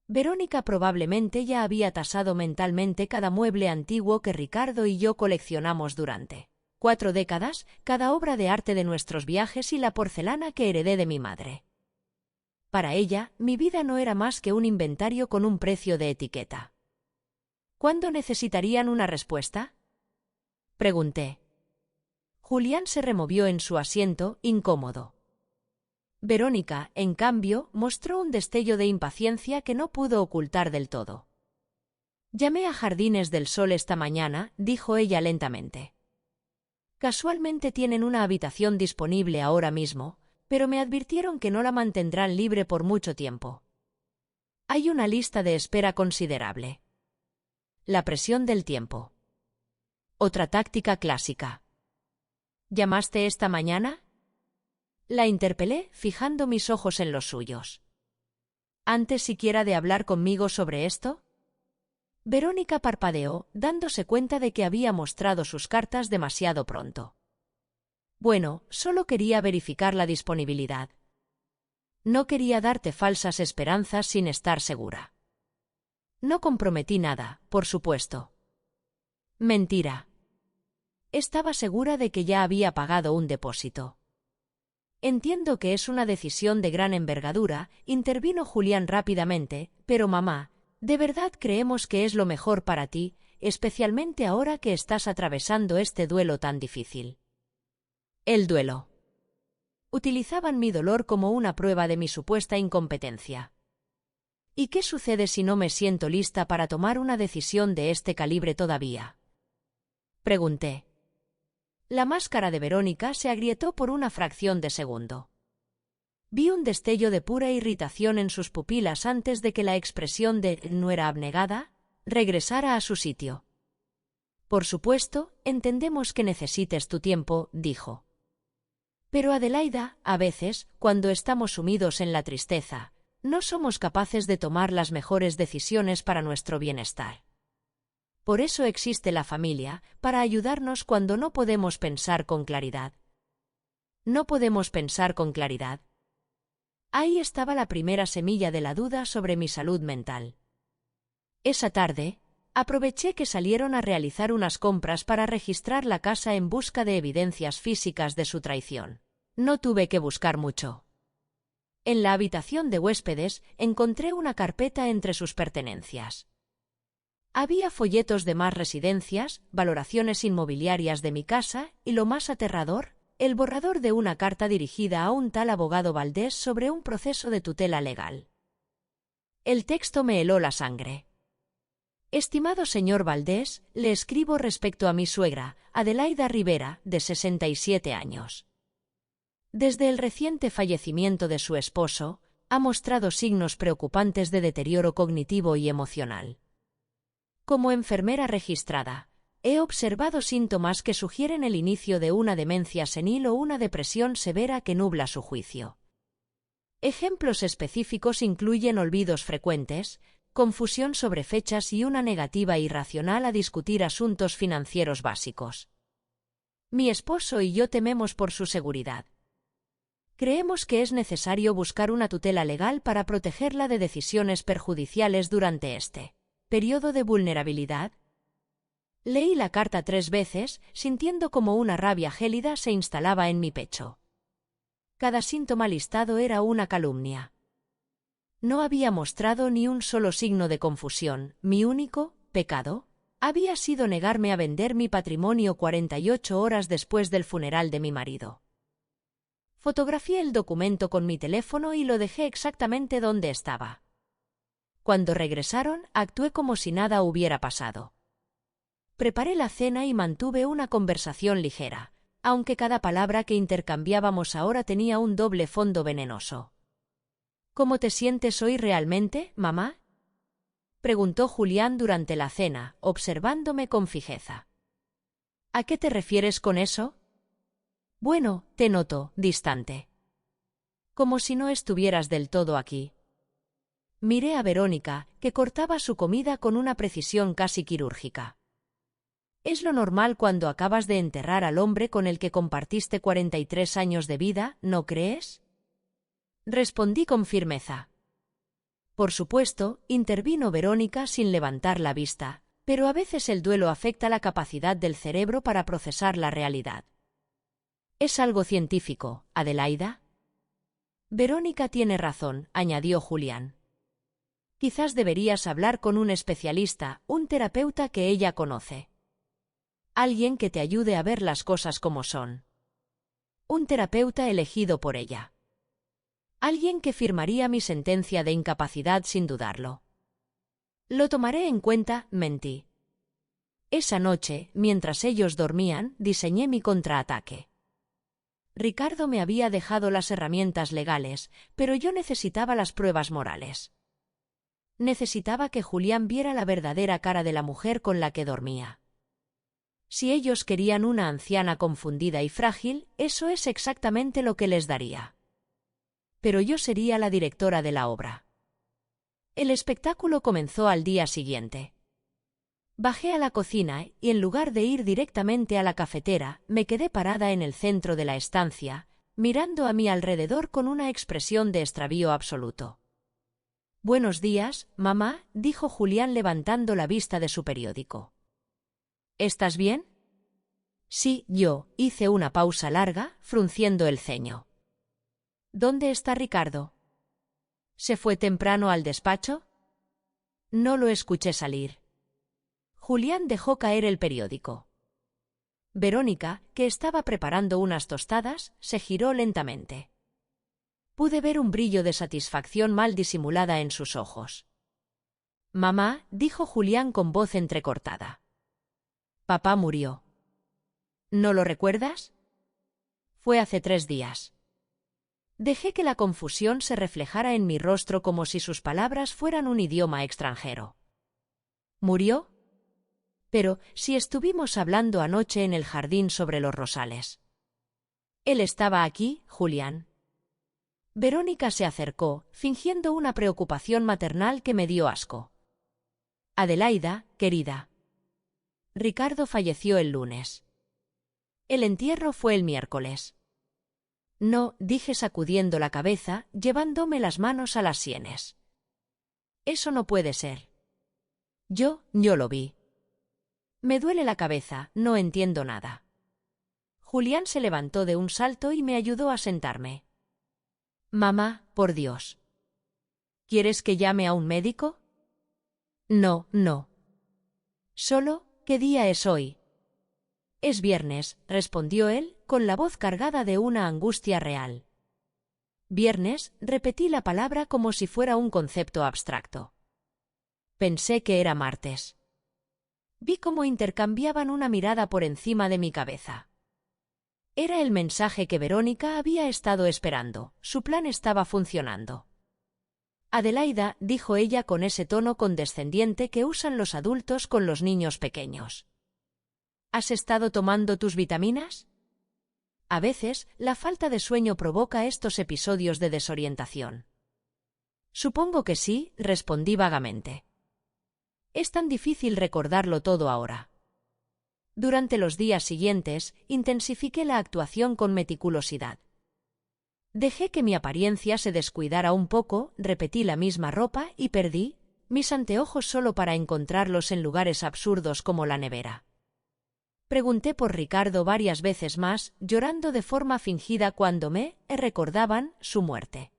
Verónica probablemente ya había tasado mentalmente cada mueble antiguo que Ricardo y yo coleccionamos durante 4 décadas, cada obra de arte de nuestros viajes y la porcelana que heredé de mi madre. Para ella, mi vida no era más que un inventario con un precio de etiqueta. ¿Cuándo necesitarían una respuesta? Pregunté. Julián se removió en su asiento, incómodo. Verónica, en cambio, mostró un destello de impaciencia que no pudo ocultar del todo. Llamé a Jardines del Sol esta mañana, dijo ella lentamente. Casualmente tienen una habitación disponible ahora mismo, pero me advirtieron que no la mantendrán libre por mucho tiempo. Hay una lista de espera considerable. La presión del tiempo. Otra táctica clásica. ¿Llamaste esta mañana? La interpelé, fijando mis ojos en los suyos. ¿Antes siquiera de hablar conmigo sobre esto? Verónica parpadeó, dándose cuenta de que había mostrado sus cartas demasiado pronto. Bueno, solo quería verificar la disponibilidad. No quería darte falsas esperanzas sin estar segura. No comprometí nada, por supuesto. Mentira. Estaba segura de que ya había pagado un depósito. Entiendo que es una decisión de gran envergadura, intervino Julián rápidamente, pero mamá, de verdad creemos que es lo mejor para ti, especialmente ahora que estás atravesando este duelo tan difícil. El duelo. Utilizaban mi dolor como una prueba de mi supuesta incompetencia. ¿Y qué sucede si no me siento lista para tomar una decisión de este calibre todavía? Pregunté. La máscara de Verónica se agrietó por una fracción de segundo. Vi un destello de pura irritación en sus pupilas antes de que la expresión de «no era abnegada» regresara a su sitio. Por supuesto, entendemos que necesites tu tiempo, dijo. Pero Adelaida, a veces, cuando estamos sumidos en la tristeza, no somos capaces de tomar las mejores decisiones para nuestro bienestar. Por eso existe la familia, para ayudarnos cuando no podemos pensar con claridad. No podemos pensar con claridad. Ahí estaba la primera semilla de la duda sobre mi salud mental. Esa tarde, aproveché que salieron a realizar unas compras para registrar la casa en busca de evidencias físicas de su traición. No tuve que buscar mucho. En la habitación de huéspedes encontré una carpeta entre sus pertenencias. Había folletos de más residencias, valoraciones inmobiliarias de mi casa y, lo más aterrador, el borrador de una carta dirigida a un tal abogado Valdés sobre un proceso de tutela legal. El texto me heló la sangre. Estimado señor Valdés, le escribo respecto a mi suegra, Adelaida Rivera, de 67 años. Desde el reciente fallecimiento de su esposo, ha mostrado signos preocupantes de deterioro cognitivo y emocional. Como enfermera registrada, he observado síntomas que sugieren el inicio de una demencia senil o una depresión severa que nubla su juicio. Ejemplos específicos incluyen olvidos frecuentes, confusión sobre fechas y una negativa irracional a discutir asuntos financieros básicos. Mi esposo y yo tememos por su seguridad. Creemos que es necesario buscar una tutela legal para protegerla de decisiones perjudiciales durante este periodo de vulnerabilidad. Leí la carta 3 veces, sintiendo como una rabia gélida se instalaba en mi pecho. Cada síntoma listado era una calumnia. No había mostrado ni un solo signo de confusión. Mi único pecado había sido negarme a vender mi patrimonio 48 horas después del funeral de mi marido. Fotografié el documento con mi teléfono y lo dejé exactamente donde estaba. Cuando regresaron, actué como si nada hubiera pasado. Preparé la cena y mantuve una conversación ligera, aunque cada palabra que intercambiábamos ahora tenía un doble fondo venenoso. ¿Cómo te sientes hoy realmente, mamá?, preguntó Julián durante la cena, observándome con fijeza. ¿A qué te refieres con eso? Bueno, te noto distante. Como si no estuvieras del todo aquí. Miré a Verónica, que cortaba su comida con una precisión casi quirúrgica. Es lo normal cuando acabas de enterrar al hombre con el que compartiste 43 años de vida, ¿no crees? Respondí con firmeza. Por supuesto, intervino Verónica sin levantar la vista, pero a veces el duelo afecta la capacidad del cerebro para procesar la realidad. Es algo científico, Adelaida. Verónica tiene razón, añadió Julián. Quizás deberías hablar con un especialista, un terapeuta que ella conoce. Alguien que te ayude a ver las cosas como son. Un terapeuta elegido por ella. Alguien que firmaría mi sentencia de incapacidad sin dudarlo. Lo tomaré en cuenta, mentí. Esa noche, mientras ellos dormían, diseñé mi contraataque. Ricardo me había dejado las herramientas legales, pero yo necesitaba las pruebas morales. Necesitaba que Julián viera la verdadera cara de la mujer con la que dormía. Si ellos querían una anciana confundida y frágil, eso es exactamente lo que les daría. Pero yo sería la directora de la obra. El espectáculo comenzó al día siguiente. Bajé a la cocina y, en lugar de ir directamente a la cafetera, me quedé parada en el centro de la estancia, mirando a mi alrededor con una expresión de extravío absoluto. «Buenos días, mamá», dijo Julián levantando la vista de su periódico. «¿Estás bien?» «Sí, yo», hice una pausa larga, frunciendo el ceño. «¿Dónde está Ricardo? ¿Se fue temprano al despacho?» No lo escuché salir. Julián dejó caer el periódico. Verónica, que estaba preparando unas tostadas, se giró lentamente. Pude ver un brillo de satisfacción mal disimulada en sus ojos. «Mamá», dijo Julián con voz entrecortada. «Papá murió». ¿No lo recuerdas? Fue hace 3 días. Dejé que la confusión se reflejara en mi rostro como si sus palabras fueran un idioma extranjero. ¿Murió? Pero, si estuvimos hablando anoche en el jardín sobre los rosales. Él estaba aquí, Julián. Verónica se acercó, fingiendo una preocupación maternal que me dio asco. Adelaida, querida. Ricardo falleció el lunes. El entierro fue el miércoles. No, dije sacudiendo la cabeza, llevándome las manos a las sienes. Eso no puede ser. Yo lo vi. Me duele la cabeza, no entiendo nada. Julián se levantó de un salto y me ayudó a sentarme. Mamá, por Dios. ¿Quieres que llame a un médico? No. Solo, ¿qué día es hoy? Es viernes, respondió él, con la voz cargada de una angustia real. Viernes, repetí la palabra como si fuera un concepto abstracto. Pensé que era martes. Vi cómo intercambiaban una mirada por encima de mi cabeza. Era el mensaje que Verónica había estado esperando, su plan estaba funcionando. Adelaida, dijo ella con ese tono condescendiente que usan los adultos con los niños pequeños. ¿Has estado tomando tus vitaminas? A veces, la falta de sueño provoca estos episodios de desorientación. Supongo que sí, respondí vagamente. Es tan difícil recordarlo todo ahora. Durante los días siguientes, intensifiqué la actuación con meticulosidad. Dejé que mi apariencia se descuidara un poco, repetí la misma ropa y perdí mis anteojos solo para encontrarlos en lugares absurdos como la nevera. Pregunté por Ricardo varias veces más, llorando de forma fingida cuando me recordaban su muerte.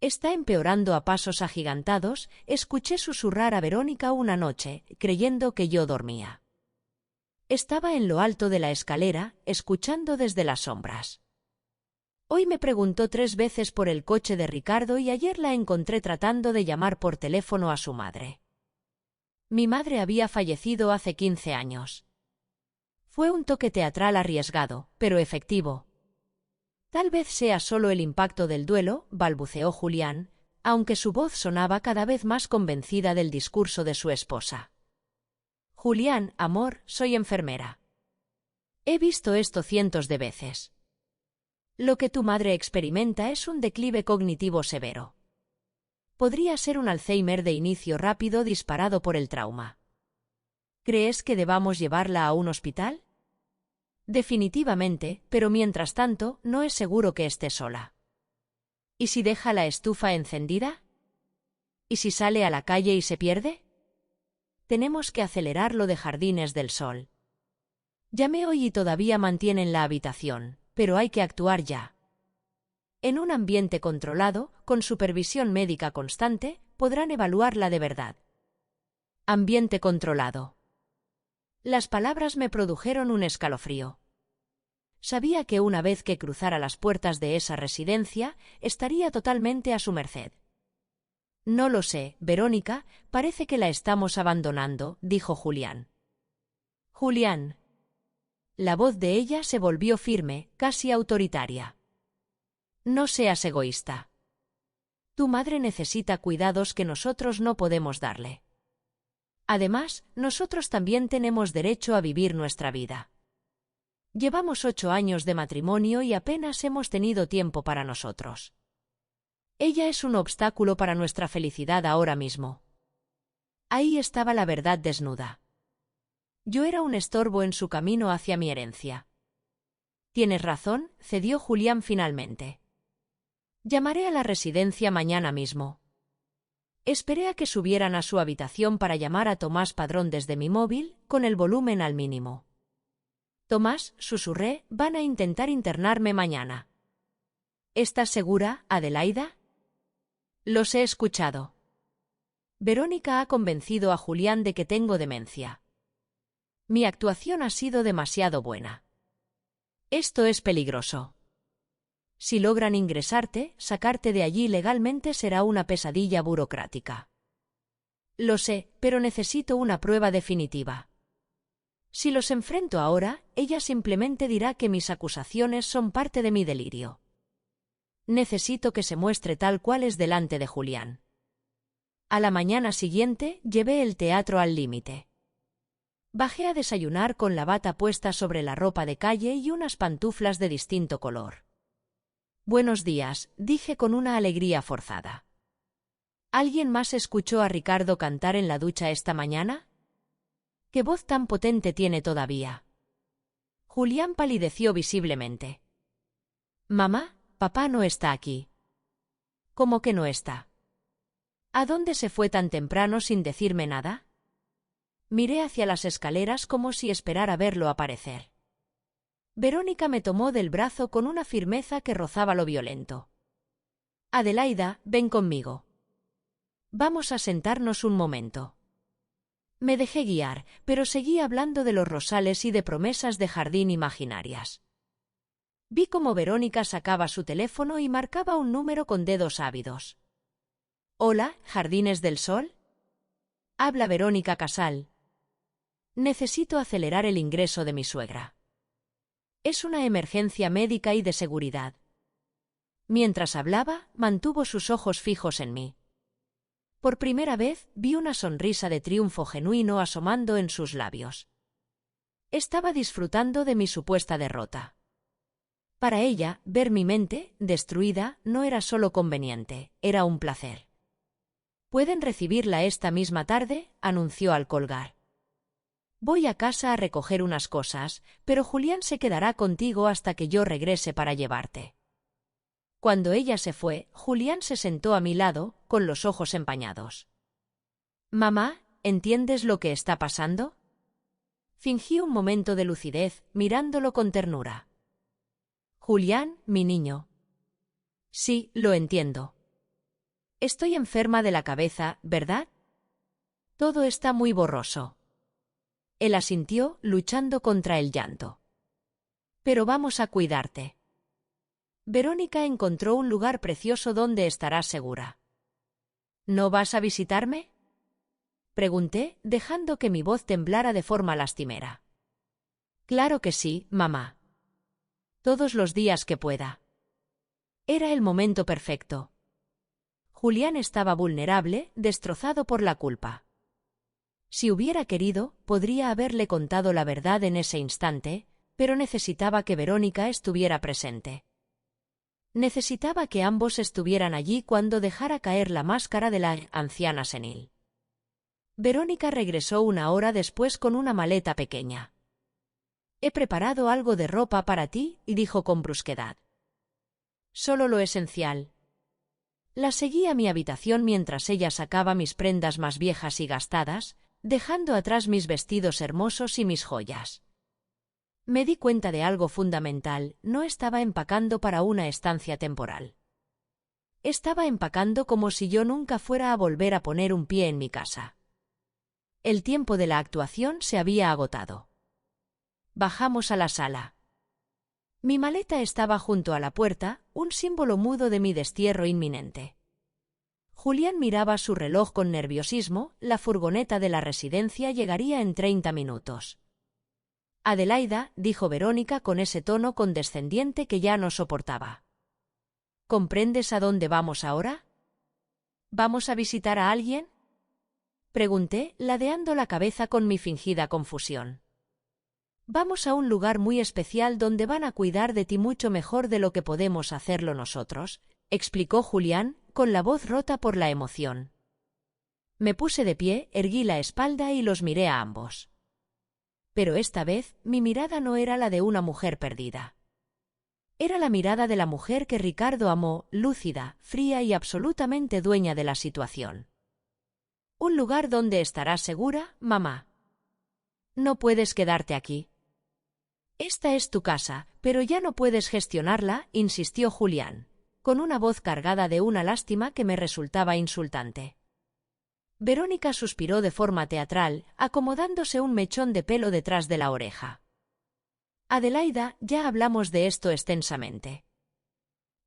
Está empeorando a pasos agigantados, escuché susurrar a Verónica una noche, creyendo que yo dormía. Estaba en lo alto de la escalera, escuchando desde las sombras. Hoy me preguntó 3 veces por el coche de Ricardo y ayer la encontré tratando de llamar por teléfono a su madre. Mi madre había fallecido hace 15 años. Fue un toque teatral arriesgado, pero efectivo. Tal vez sea solo el impacto del duelo, balbuceó Julián, aunque su voz sonaba cada vez más convencida del discurso de su esposa. Julián, amor, soy enfermera. He visto esto cientos de veces. Lo que tu madre experimenta es un declive cognitivo severo. Podría ser un Alzheimer de inicio rápido disparado por el trauma. ¿Crees que debamos llevarla a un hospital? Definitivamente, pero mientras tanto, no es seguro que esté sola. ¿Y si deja la estufa encendida? ¿Y si sale a la calle y se pierde? Tenemos que acelerar lo de Jardines del Sol. Llamé hoy y todavía mantienen la habitación, pero hay que actuar ya. En un ambiente controlado, con supervisión médica constante, podrán evaluarla de verdad. Ambiente controlado. Las palabras me produjeron un escalofrío. Sabía que una vez que cruzara las puertas de esa residencia, estaría totalmente a su merced. No lo sé, Verónica, parece que la estamos abandonando, dijo Julián. Julián. La voz de ella se volvió firme, casi autoritaria. No seas egoísta. Tu madre necesita cuidados que nosotros no podemos darle. Además, nosotros también tenemos derecho a vivir nuestra vida. Llevamos 8 años de matrimonio y apenas hemos tenido tiempo para nosotros. Ella es un obstáculo para nuestra felicidad ahora mismo. Ahí estaba la verdad desnuda. Yo era un estorbo en su camino hacia mi herencia. Tienes razón, cedió Julián finalmente. Llamaré a la residencia mañana mismo. Esperé a que subieran a su habitación para llamar a Tomás Padrón desde mi móvil, con el volumen al mínimo. Tomás, susurré, van a intentar internarme mañana. ¿Estás segura, Adelaida? Los he escuchado. Verónica ha convencido a Julián de que tengo demencia. Mi actuación ha sido demasiado buena. Esto es peligroso. Si logran ingresarte, sacarte de allí legalmente será una pesadilla burocrática. Lo sé, pero necesito una prueba definitiva. Si los enfrento ahora, ella simplemente dirá que mis acusaciones son parte de mi delirio. Necesito que se muestre tal cual es delante de Julián. A la mañana siguiente, llevé el teatro al límite. Bajé a desayunar con la bata puesta sobre la ropa de calle y unas pantuflas de distinto color. Buenos días, dije con una alegría forzada. ¿Alguien más escuchó a Ricardo cantar en la ducha esta mañana? ¿Qué voz tan potente tiene todavía? Julián palideció visiblemente. Mamá, papá no está aquí. ¿Cómo que no está? ¿A dónde se fue tan temprano sin decirme nada? Miré hacia las escaleras como si esperara verlo aparecer. Verónica me tomó del brazo con una firmeza que rozaba lo violento. Adelaida, ven conmigo. Vamos a sentarnos un momento. Me dejé guiar, pero seguí hablando de los rosales y de promesas de jardín imaginarias. Vi cómo Verónica sacaba su teléfono y marcaba un número con dedos ávidos. «Hola, ¿Jardines del Sol?» Habla Verónica Casal. Necesito acelerar el ingreso de mi suegra. Es una emergencia médica y de seguridad. Mientras hablaba, mantuvo sus ojos fijos en mí. Por primera vez, vi una sonrisa de triunfo genuino asomando en sus labios. Estaba disfrutando de mi supuesta derrota. Para ella, ver mi mente, destruida, no era solo conveniente, era un placer. «Pueden recibirla esta misma tarde», anunció al colgar. «Voy a casa a recoger unas cosas, pero Julián se quedará contigo hasta que yo regrese para llevarte». Cuando ella se fue, Julián se sentó a mi lado, con los ojos empañados. «Mamá, ¿entiendes lo que está pasando?». Fingí un momento de lucidez, mirándolo con ternura. «Julián, mi niño». «Sí, lo entiendo. Estoy enferma de la cabeza, ¿verdad? Todo está muy borroso». Él asintió, luchando contra el llanto. «Pero vamos a cuidarte. Verónica encontró un lugar precioso donde estarás segura». «¿No vas a visitarme?», pregunté, dejando que mi voz temblara de forma lastimera. «Claro que sí, mamá. Todos los días que pueda». Era el momento perfecto. Julián estaba vulnerable, destrozado por la culpa. Si hubiera querido, podría haberle contado la verdad en ese instante, pero necesitaba que Verónica estuviera presente. Necesitaba que ambos estuvieran allí cuando dejara caer la máscara de la anciana senil. Verónica regresó una hora después con una maleta pequeña. «He preparado algo de ropa para ti», dijo con brusquedad. «Solo lo esencial». La seguí a mi habitación mientras ella sacaba mis prendas más viejas y gastadas, dejando atrás mis vestidos hermosos y mis joyas. Me di cuenta de algo fundamental: no estaba empacando para una estancia temporal. Estaba empacando como si yo nunca fuera a volver a poner un pie en mi casa. El tiempo de la actuación se había agotado. Bajamos a la sala. Mi maleta estaba junto a la puerta, un símbolo mudo de mi destierro inminente. Julián miraba su reloj con nerviosismo. La furgoneta de la residencia llegaría en 30 minutos. «Adelaida», dijo Verónica con ese tono condescendiente que ya no soportaba. «¿Comprendes a dónde vamos ahora?». «¿Vamos a visitar a alguien?», pregunté, ladeando la cabeza con mi fingida confusión. «Vamos a un lugar muy especial donde van a cuidar de ti mucho mejor de lo que podemos hacerlo nosotros», explicó Julián, con la voz rota por la emoción. Me puse de pie, erguí la espalda y los miré a ambos. Pero esta vez, mi mirada no era la de una mujer perdida. Era la mirada de la mujer que Ricardo amó, lúcida, fría y absolutamente dueña de la situación. «Un lugar donde estarás segura, mamá. No puedes quedarte aquí. Esta es tu casa, pero ya no puedes gestionarla», insistió Julián, con una voz cargada de una lástima que me resultaba insultante. Verónica suspiró de forma teatral, acomodándose un mechón de pelo detrás de la oreja. «Adelaida, ya hablamos de esto extensamente.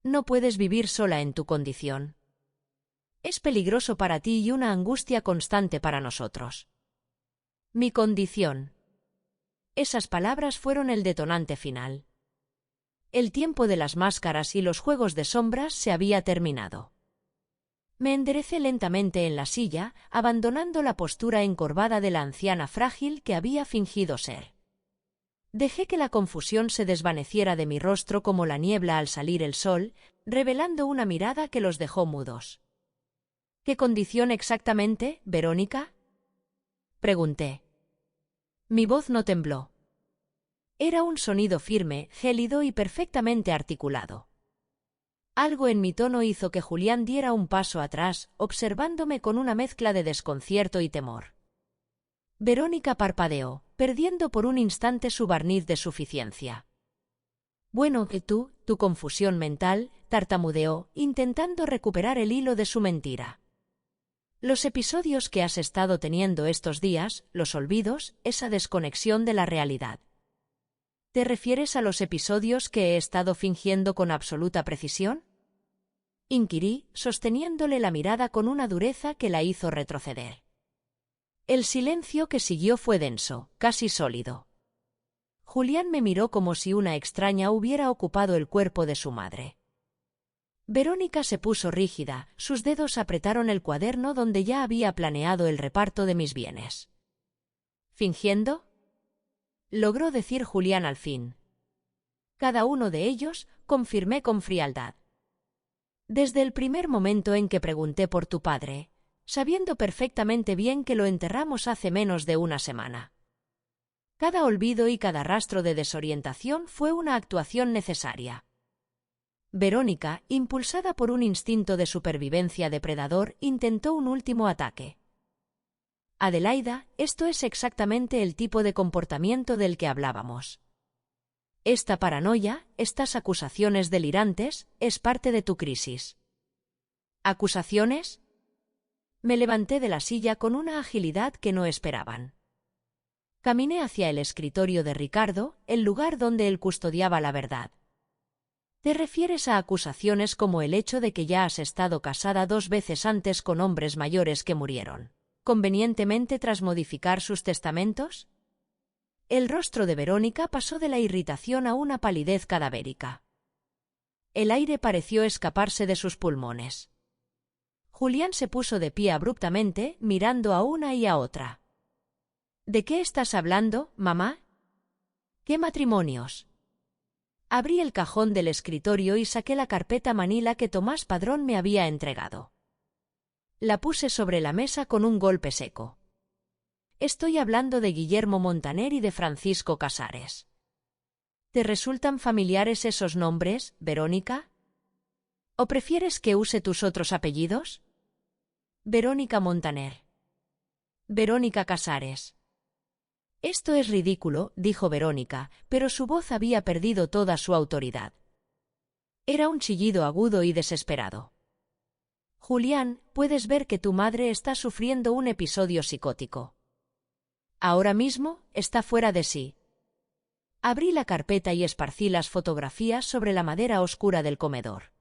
No puedes vivir sola en tu condición. Es peligroso para ti y una angustia constante para nosotros». «Mi condición». Esas palabras fueron el detonante final. El tiempo de las máscaras y los juegos de sombras se había terminado. Me enderecé lentamente en la silla, abandonando la postura encorvada de la anciana frágil que había fingido ser. Dejé que la confusión se desvaneciera de mi rostro como la niebla al salir el sol, revelando una mirada que los dejó mudos. «¿Qué condición exactamente, Verónica?», pregunté. Mi voz no tembló. Era un sonido firme, gélido y perfectamente articulado. Algo en mi tono hizo que Julián diera un paso atrás, observándome con una mezcla de desconcierto y temor. Verónica parpadeó, perdiendo por un instante su barniz de suficiencia. «Bueno, ¿y tú?» Tu confusión mental, tartamudeó, intentando recuperar el hilo de su mentira. Los episodios que has estado teniendo estos días, los olvidos, esa desconexión de la realidad. ¿Te refieres a los episodios que he estado fingiendo con absoluta precisión? Inquirí, sosteniéndole la mirada con una dureza que la hizo retroceder. El silencio que siguió fue denso, casi sólido. Julián me miró como si una extraña hubiera ocupado el cuerpo de su madre. Verónica se puso rígida, sus dedos apretaron el cuaderno donde ya había planeado el reparto de mis bienes. ¿Fingiendo? Logró decir Julián al fin. Cada uno de ellos, confirmé con frialdad. Desde el primer momento en que pregunté por tu padre, sabiendo perfectamente bien que lo enterramos hace menos de una semana. Cada olvido y cada rastro de desorientación fue una actuación necesaria. Verónica, impulsada por un instinto de supervivencia depredador, intentó un último ataque. Adelaida, esto es exactamente el tipo de comportamiento del que hablábamos. Esta paranoia, estas acusaciones delirantes, es parte de tu crisis. ¿Acusaciones? Me levanté de la silla con una agilidad que no esperaban. Caminé hacia el escritorio de Ricardo, el lugar donde él custodiaba la verdad. ¿Te refieres a acusaciones como el hecho de que ya has estado casada 2 veces antes con hombres mayores que murieron, convenientemente tras modificar sus testamentos? El rostro de Verónica pasó de la irritación a una palidez cadavérica. El aire pareció escaparse de sus pulmones. Julián se puso de pie abruptamente, mirando a una y a otra. ¿De qué estás hablando, mamá? ¿Qué matrimonios? Abrí el cajón del escritorio y saqué la carpeta manila que Tomás Padrón me había entregado. La puse sobre la mesa con un golpe seco. Estoy hablando de Guillermo Montaner y de Francisco Casares. ¿Te resultan familiares esos nombres, Verónica? ¿O prefieres que use tus otros apellidos? Verónica Montaner. Verónica Casares. Esto es ridículo, dijo Verónica, pero su voz había perdido toda su autoridad. Era un chillido agudo y desesperado. Julián, puedes ver que tu madre está sufriendo un episodio psicótico. Ahora mismo, está fuera de sí. Abrí la carpeta y esparcí las fotografías sobre la madera oscura del comedor.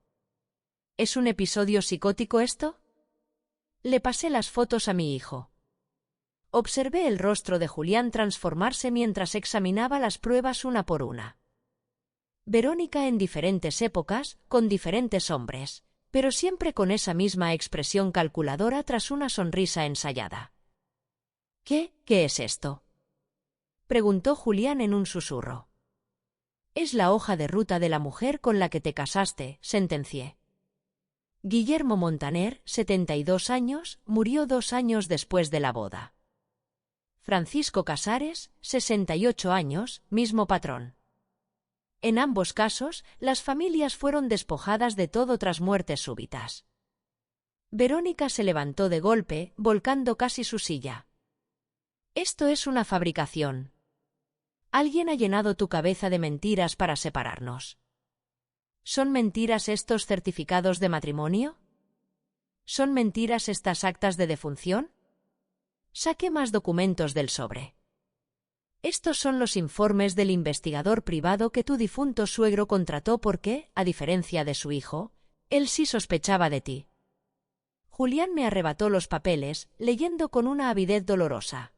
¿Es un episodio psicótico esto? Le pasé las fotos a mi hijo. Observé el rostro de Julián transformarse mientras examinaba las pruebas una por una. Verónica en diferentes épocas, con diferentes hombres, pero siempre con esa misma expresión calculadora tras una sonrisa ensayada. ¿Qué es esto?, preguntó Julián en un susurro. Es la hoja de ruta de la mujer con la que te casaste, sentencié. Guillermo Montaner, 72 años, murió 2 años después de la boda. Francisco Casares, 68 años, mismo patrón. En ambos casos, las familias fueron despojadas de todo tras muertes súbitas. Verónica se levantó de golpe, volcando casi su silla. Esto es una fabricación. Alguien ha llenado tu cabeza de mentiras para separarnos. ¿Son mentiras estos certificados de matrimonio? ¿Son mentiras estas actas de defunción? Saqué más documentos del sobre. Estos son los informes del investigador privado que tu difunto suegro contrató porque, a diferencia de su hijo, él sí sospechaba de ti. Julián me arrebató los papeles, leyendo con una avidez dolorosa.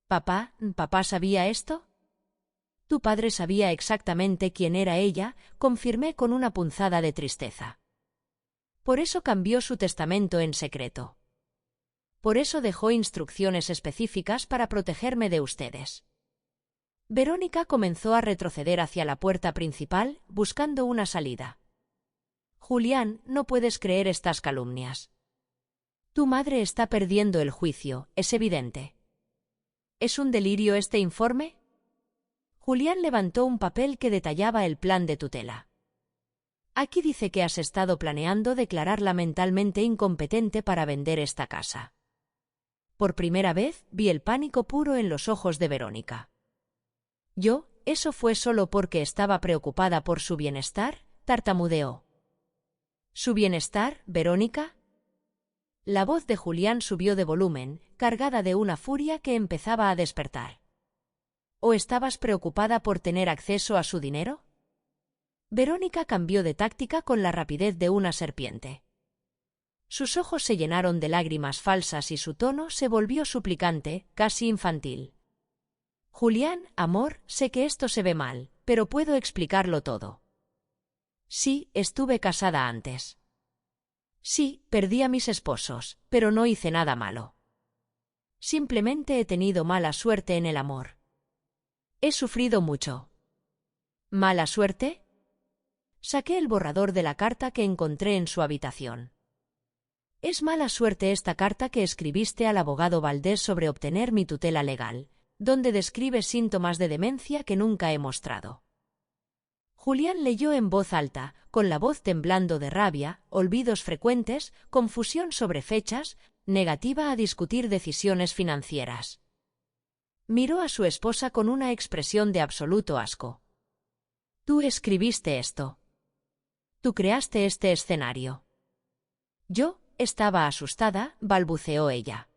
¿Papá sabía esto? Tu padre sabía exactamente quién era ella, confirmé con una punzada de tristeza. Por eso cambió su testamento en secreto. Por eso dejó instrucciones específicas para protegerme de ustedes. Verónica comenzó a retroceder hacia la puerta principal, buscando una salida. Julián, no puedes creer estas calumnias. Tu madre está perdiendo el juicio, es evidente. ¿Es un delirio este informe? Julián levantó un papel que detallaba el plan de tutela. Aquí dice que has estado planeando declararla mentalmente incompetente para vender esta casa. Por primera vez, vi el pánico puro en los ojos de Verónica. Eso fue solo porque estaba preocupada por su bienestar, tartamudeó. ¿Su bienestar, Verónica? La voz de Julián subió de volumen, cargada de una furia que empezaba a despertar. ¿O estabas preocupada por tener acceso a su dinero? Verónica cambió de táctica con la rapidez de una serpiente. Sus ojos se llenaron de lágrimas falsas y su tono se volvió suplicante, casi infantil. Julián, amor, sé que esto se ve mal, pero puedo explicarlo todo. Sí, estuve casada antes. Sí, perdí a mis esposos, pero no hice nada malo. Simplemente he tenido mala suerte en el amor. He sufrido mucho. ¿Mala suerte? Saqué el borrador de la carta que encontré en su habitación. Es mala suerte esta carta que escribiste al abogado Valdés sobre obtener mi tutela legal, donde describe síntomas de demencia que nunca he mostrado. Julián leyó en voz alta, con la voz temblando de rabia, olvidos frecuentes, confusión sobre fechas, negativa a discutir decisiones financieras. Miró a su esposa con una expresión de absoluto asco. Tú escribiste esto. Tú creaste este escenario. Yo estaba asustada, balbuceó ella.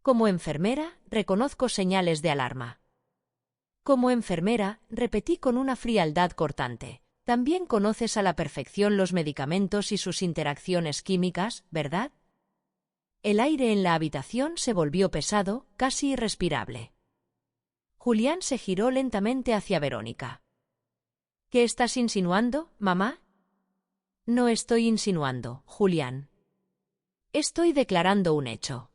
Como enfermera, reconozco señales de alarma. Como enfermera, repetí con una frialdad cortante. También conoces a la perfección los medicamentos y sus interacciones químicas, ¿verdad? El aire en la habitación se volvió pesado, casi irrespirable. Julián se giró lentamente hacia Verónica. ¿Qué estás insinuando, mamá? No estoy insinuando, Julián. Estoy declarando un hecho.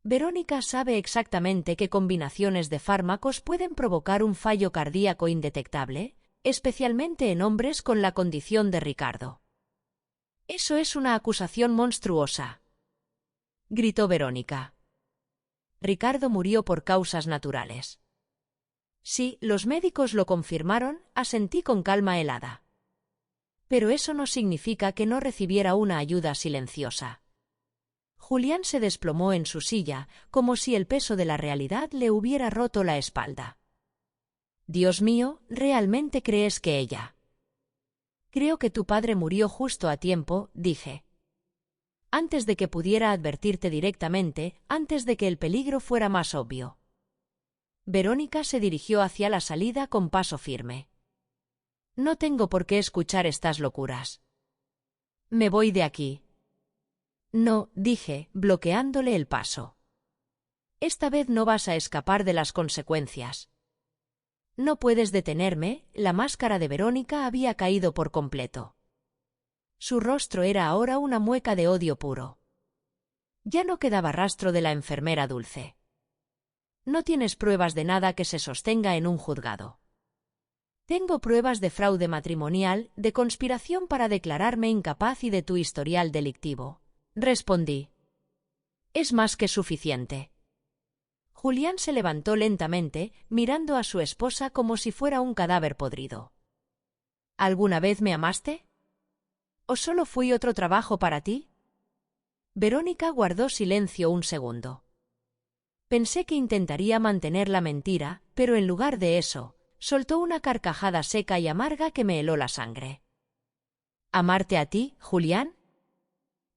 Verónica sabe exactamente qué combinaciones de fármacos pueden provocar un fallo cardíaco indetectable, especialmente en hombres con la condición de Ricardo. Eso es una acusación monstruosa, gritó Verónica. Ricardo murió por causas naturales. Sí, los médicos lo confirmaron, asentí con calma helada. Pero eso no significa que no recibiera una ayuda silenciosa. Julián se desplomó en su silla, como si el peso de la realidad le hubiera roto la espalda. Dios mío, ¿realmente crees que ella? Creo que tu padre murió justo a tiempo, dije. Antes de que pudiera advertirte directamente, antes de que el peligro fuera más obvio. Verónica se dirigió hacia la salida con paso firme. No tengo por qué escuchar estas locuras. Me voy de aquí. No, dije, bloqueándole el paso. Esta vez no vas a escapar de las consecuencias. No puedes detenerme, la máscara de Verónica había caído por completo. Su rostro era ahora una mueca de odio puro. Ya no quedaba rastro de la enfermera dulce. No tienes pruebas de nada que se sostenga en un juzgado. Tengo pruebas de fraude matrimonial, de conspiración para declararme incapaz y de tu historial delictivo. Respondí. Es más que suficiente. Julián se levantó lentamente, mirando a su esposa como si fuera un cadáver podrido. ¿Alguna vez me amaste? ¿O solo fui otro trabajo para ti? Verónica guardó silencio un segundo. Pensé que intentaría mantener la mentira, pero en lugar de eso, soltó una carcajada seca y amarga que me heló la sangre. ¿Amarte a ti, Julián?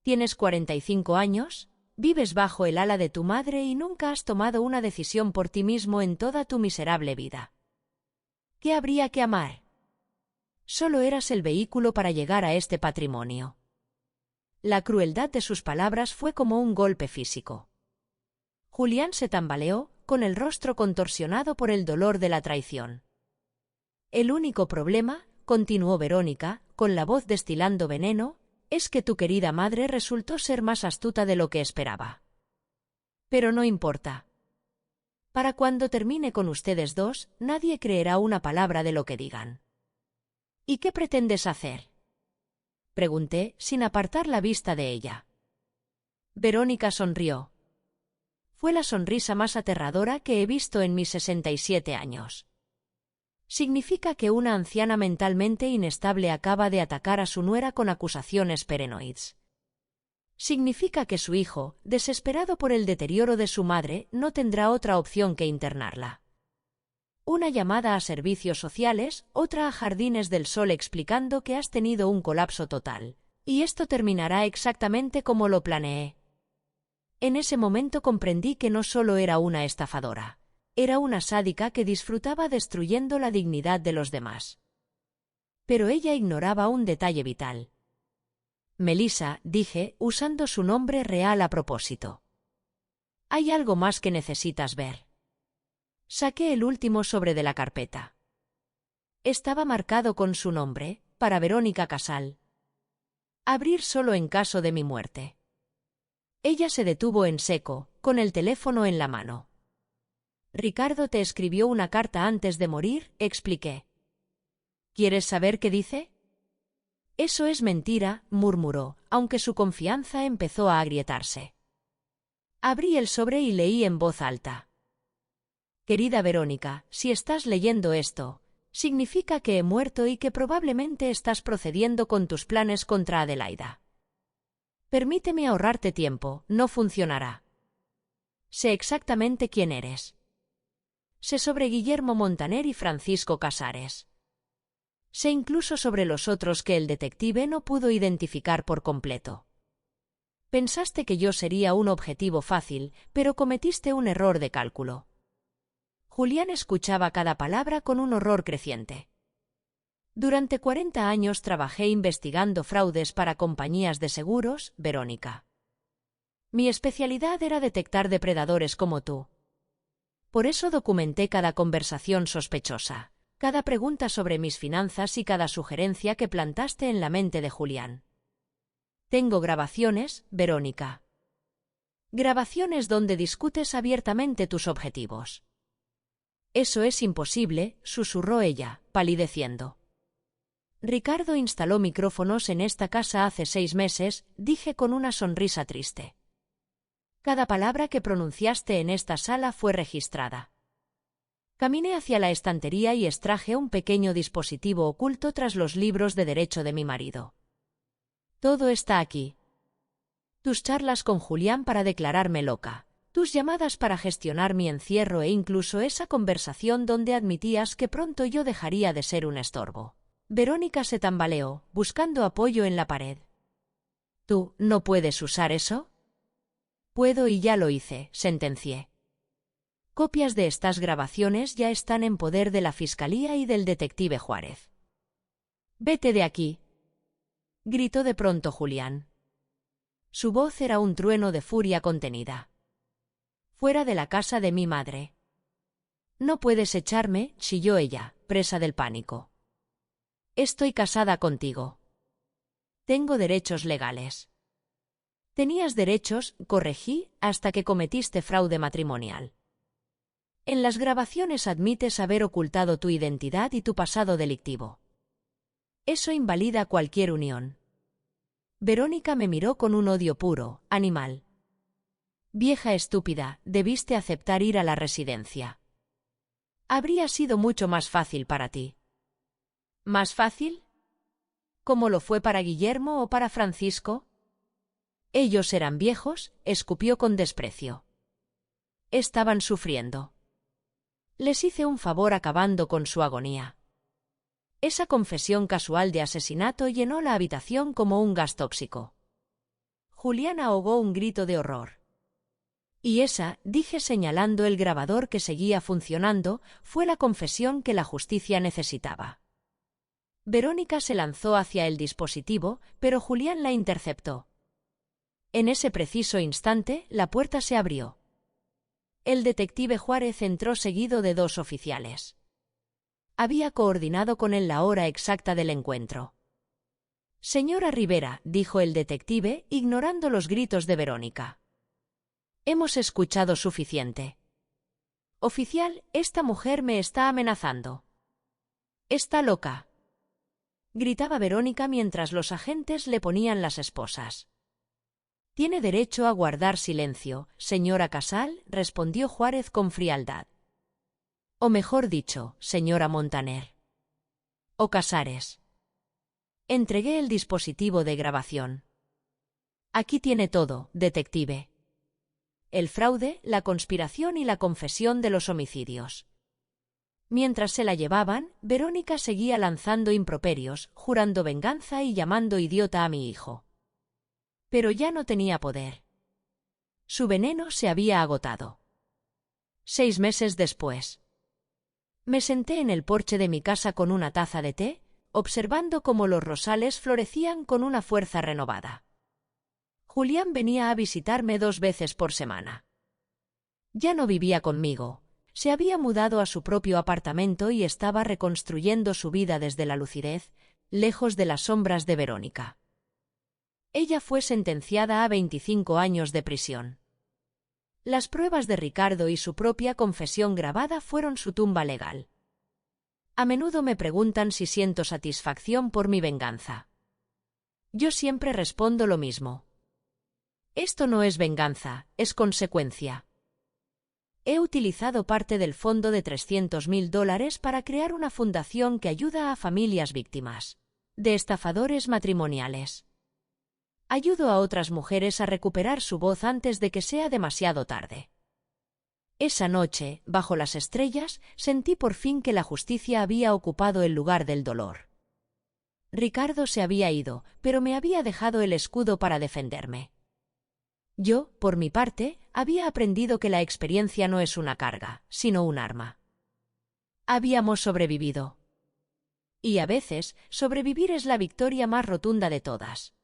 Tienes 45 años, vives bajo el ala de tu madre y nunca has tomado una decisión por ti mismo en toda tu miserable vida. ¿Qué habría que amar? Solo eras el vehículo para llegar a este patrimonio. La crueldad de sus palabras fue como un golpe físico. Julián se tambaleó, con el rostro contorsionado por el dolor de la traición. El único problema, continuó Verónica, con la voz destilando veneno, es que tu querida madre resultó ser más astuta de lo que esperaba. Pero no importa. Para cuando termine con ustedes dos, nadie creerá una palabra de lo que digan. ¿Y qué pretendes hacer? Pregunté, sin apartar la vista de ella. Verónica sonrió. Fue la sonrisa más aterradora que he visto en mis 67 años. Significa que una anciana mentalmente inestable acaba de atacar a su nuera con acusaciones paranoides. Significa que su hijo, desesperado por el deterioro de su madre, no tendrá otra opción que internarla. Una llamada a servicios sociales, otra a Jardines del Sol explicando que has tenido un colapso total. Y esto terminará exactamente como lo planeé. En ese momento comprendí que no solo era una estafadora, era una sádica que disfrutaba destruyendo la dignidad de los demás. Pero ella ignoraba un detalle vital. Melissa, dije, usando su nombre real a propósito. Hay algo más que necesitas ver. Saqué el último sobre de la carpeta. Estaba marcado con su nombre, para Verónica Casal. Abrir solo en caso de mi muerte. Ella se detuvo en seco, con el teléfono en la mano. Ricardo te escribió una carta antes de morir, expliqué. ¿Quieres saber qué dice? Eso es mentira, murmuró, aunque su confianza empezó a agrietarse. Abrí el sobre y leí en voz alta. Querida Verónica, si estás leyendo esto, significa que he muerto y que probablemente estás procediendo con tus planes contra Adelaida. Permíteme ahorrarte tiempo, no funcionará. Sé exactamente quién eres. Sé sobre Guillermo Montaner y Francisco Casares. Sé incluso sobre los otros que el detective no pudo identificar por completo. Pensaste que yo sería un objetivo fácil, pero cometiste un error de cálculo. Julián escuchaba cada palabra con un horror creciente. Durante 40 años trabajé investigando fraudes para compañías de seguros, Verónica. Mi especialidad era detectar depredadores como tú. Por eso documenté cada conversación sospechosa, cada pregunta sobre mis finanzas y cada sugerencia que plantaste en la mente de Julián. Tengo grabaciones, Verónica. Grabaciones donde discutes abiertamente tus objetivos. Eso es imposible, susurró ella, palideciendo. Ricardo instaló micrófonos en esta casa hace 6 meses, dije con una sonrisa triste. Cada palabra que pronunciaste en esta sala fue registrada. Caminé hacia la estantería y extraje un pequeño dispositivo oculto tras los libros de derecho de mi marido. Todo está aquí. Tus charlas con Julián para declararme loca, tus llamadas para gestionar mi encierro e incluso esa conversación donde admitías que pronto yo dejaría de ser un estorbo. Verónica se tambaleó, buscando apoyo en la pared. ¿Tú no puedes usar eso? Puedo y ya lo hice, sentencié. Copias de estas grabaciones ya están en poder de la Fiscalía y del detective Juárez. Vete de aquí, gritó de pronto Julián. Su voz era un trueno de furia contenida. Fuera de la casa de mi madre. No puedes echarme, chilló ella, presa del pánico. Estoy casada contigo. Tengo derechos legales. Tenías derechos, corregí, hasta que cometiste fraude matrimonial. En las grabaciones admites haber ocultado tu identidad y tu pasado delictivo. Eso invalida cualquier unión. Verónica me miró con un odio puro, animal. Vieja estúpida, debiste aceptar ir a la residencia. Habría sido mucho más fácil para ti. ¿Más fácil? ¿Como lo fue para Guillermo o para Francisco? Ellos eran viejos, escupió con desprecio. Estaban sufriendo. Les hice un favor acabando con su agonía. Esa confesión casual de asesinato llenó la habitación como un gas tóxico. Julián ahogó un grito de horror. Y esa, dije señalando el grabador que seguía funcionando, fue la confesión que la justicia necesitaba. Verónica se lanzó hacia el dispositivo, pero Julián la interceptó. En ese preciso instante, la puerta se abrió. El detective Juárez entró seguido de 2 oficiales. Había coordinado con él la hora exacta del encuentro. Señora Rivera, dijo el detective, ignorando los gritos de Verónica. Hemos escuchado suficiente. Oficial, esta mujer me está amenazando. Está loca, gritaba Verónica mientras los agentes le ponían las esposas. Tiene derecho a guardar silencio, señora Casal, respondió Juárez con frialdad. O mejor dicho, señora Montaner. O Casares. Entregué el dispositivo de grabación. Aquí tiene todo, detective. El fraude, la conspiración y la confesión de los homicidios. Mientras se la llevaban, Verónica seguía lanzando improperios, jurando venganza y llamando idiota a mi hijo. Pero ya no tenía poder. Su veneno se había agotado. 6 meses después. Me senté en el porche de mi casa con una taza de té, observando cómo los rosales florecían con una fuerza renovada. Julián venía a visitarme 2 veces por semana. Ya no vivía conmigo, se había mudado a su propio apartamento y estaba reconstruyendo su vida desde la lucidez, lejos de las sombras de Verónica. Ella fue sentenciada a 25 años de prisión. Las pruebas de Ricardo y su propia confesión grabada fueron su tumba legal. A menudo me preguntan si siento satisfacción por mi venganza. Yo siempre respondo lo mismo. Esto no es venganza, es consecuencia. He utilizado parte del fondo de $300.000 para crear una fundación que ayuda a familias víctimas de estafadores matrimoniales. Ayudo a otras mujeres a recuperar su voz antes de que sea demasiado tarde. Esa noche, bajo las estrellas, sentí por fin que la justicia había ocupado el lugar del dolor. Ricardo se había ido, pero me había dejado el escudo para defenderme. Yo, por mi parte, había aprendido que la experiencia no es una carga, sino un arma. Habíamos sobrevivido. Y a veces, sobrevivir es la victoria más rotunda de todas.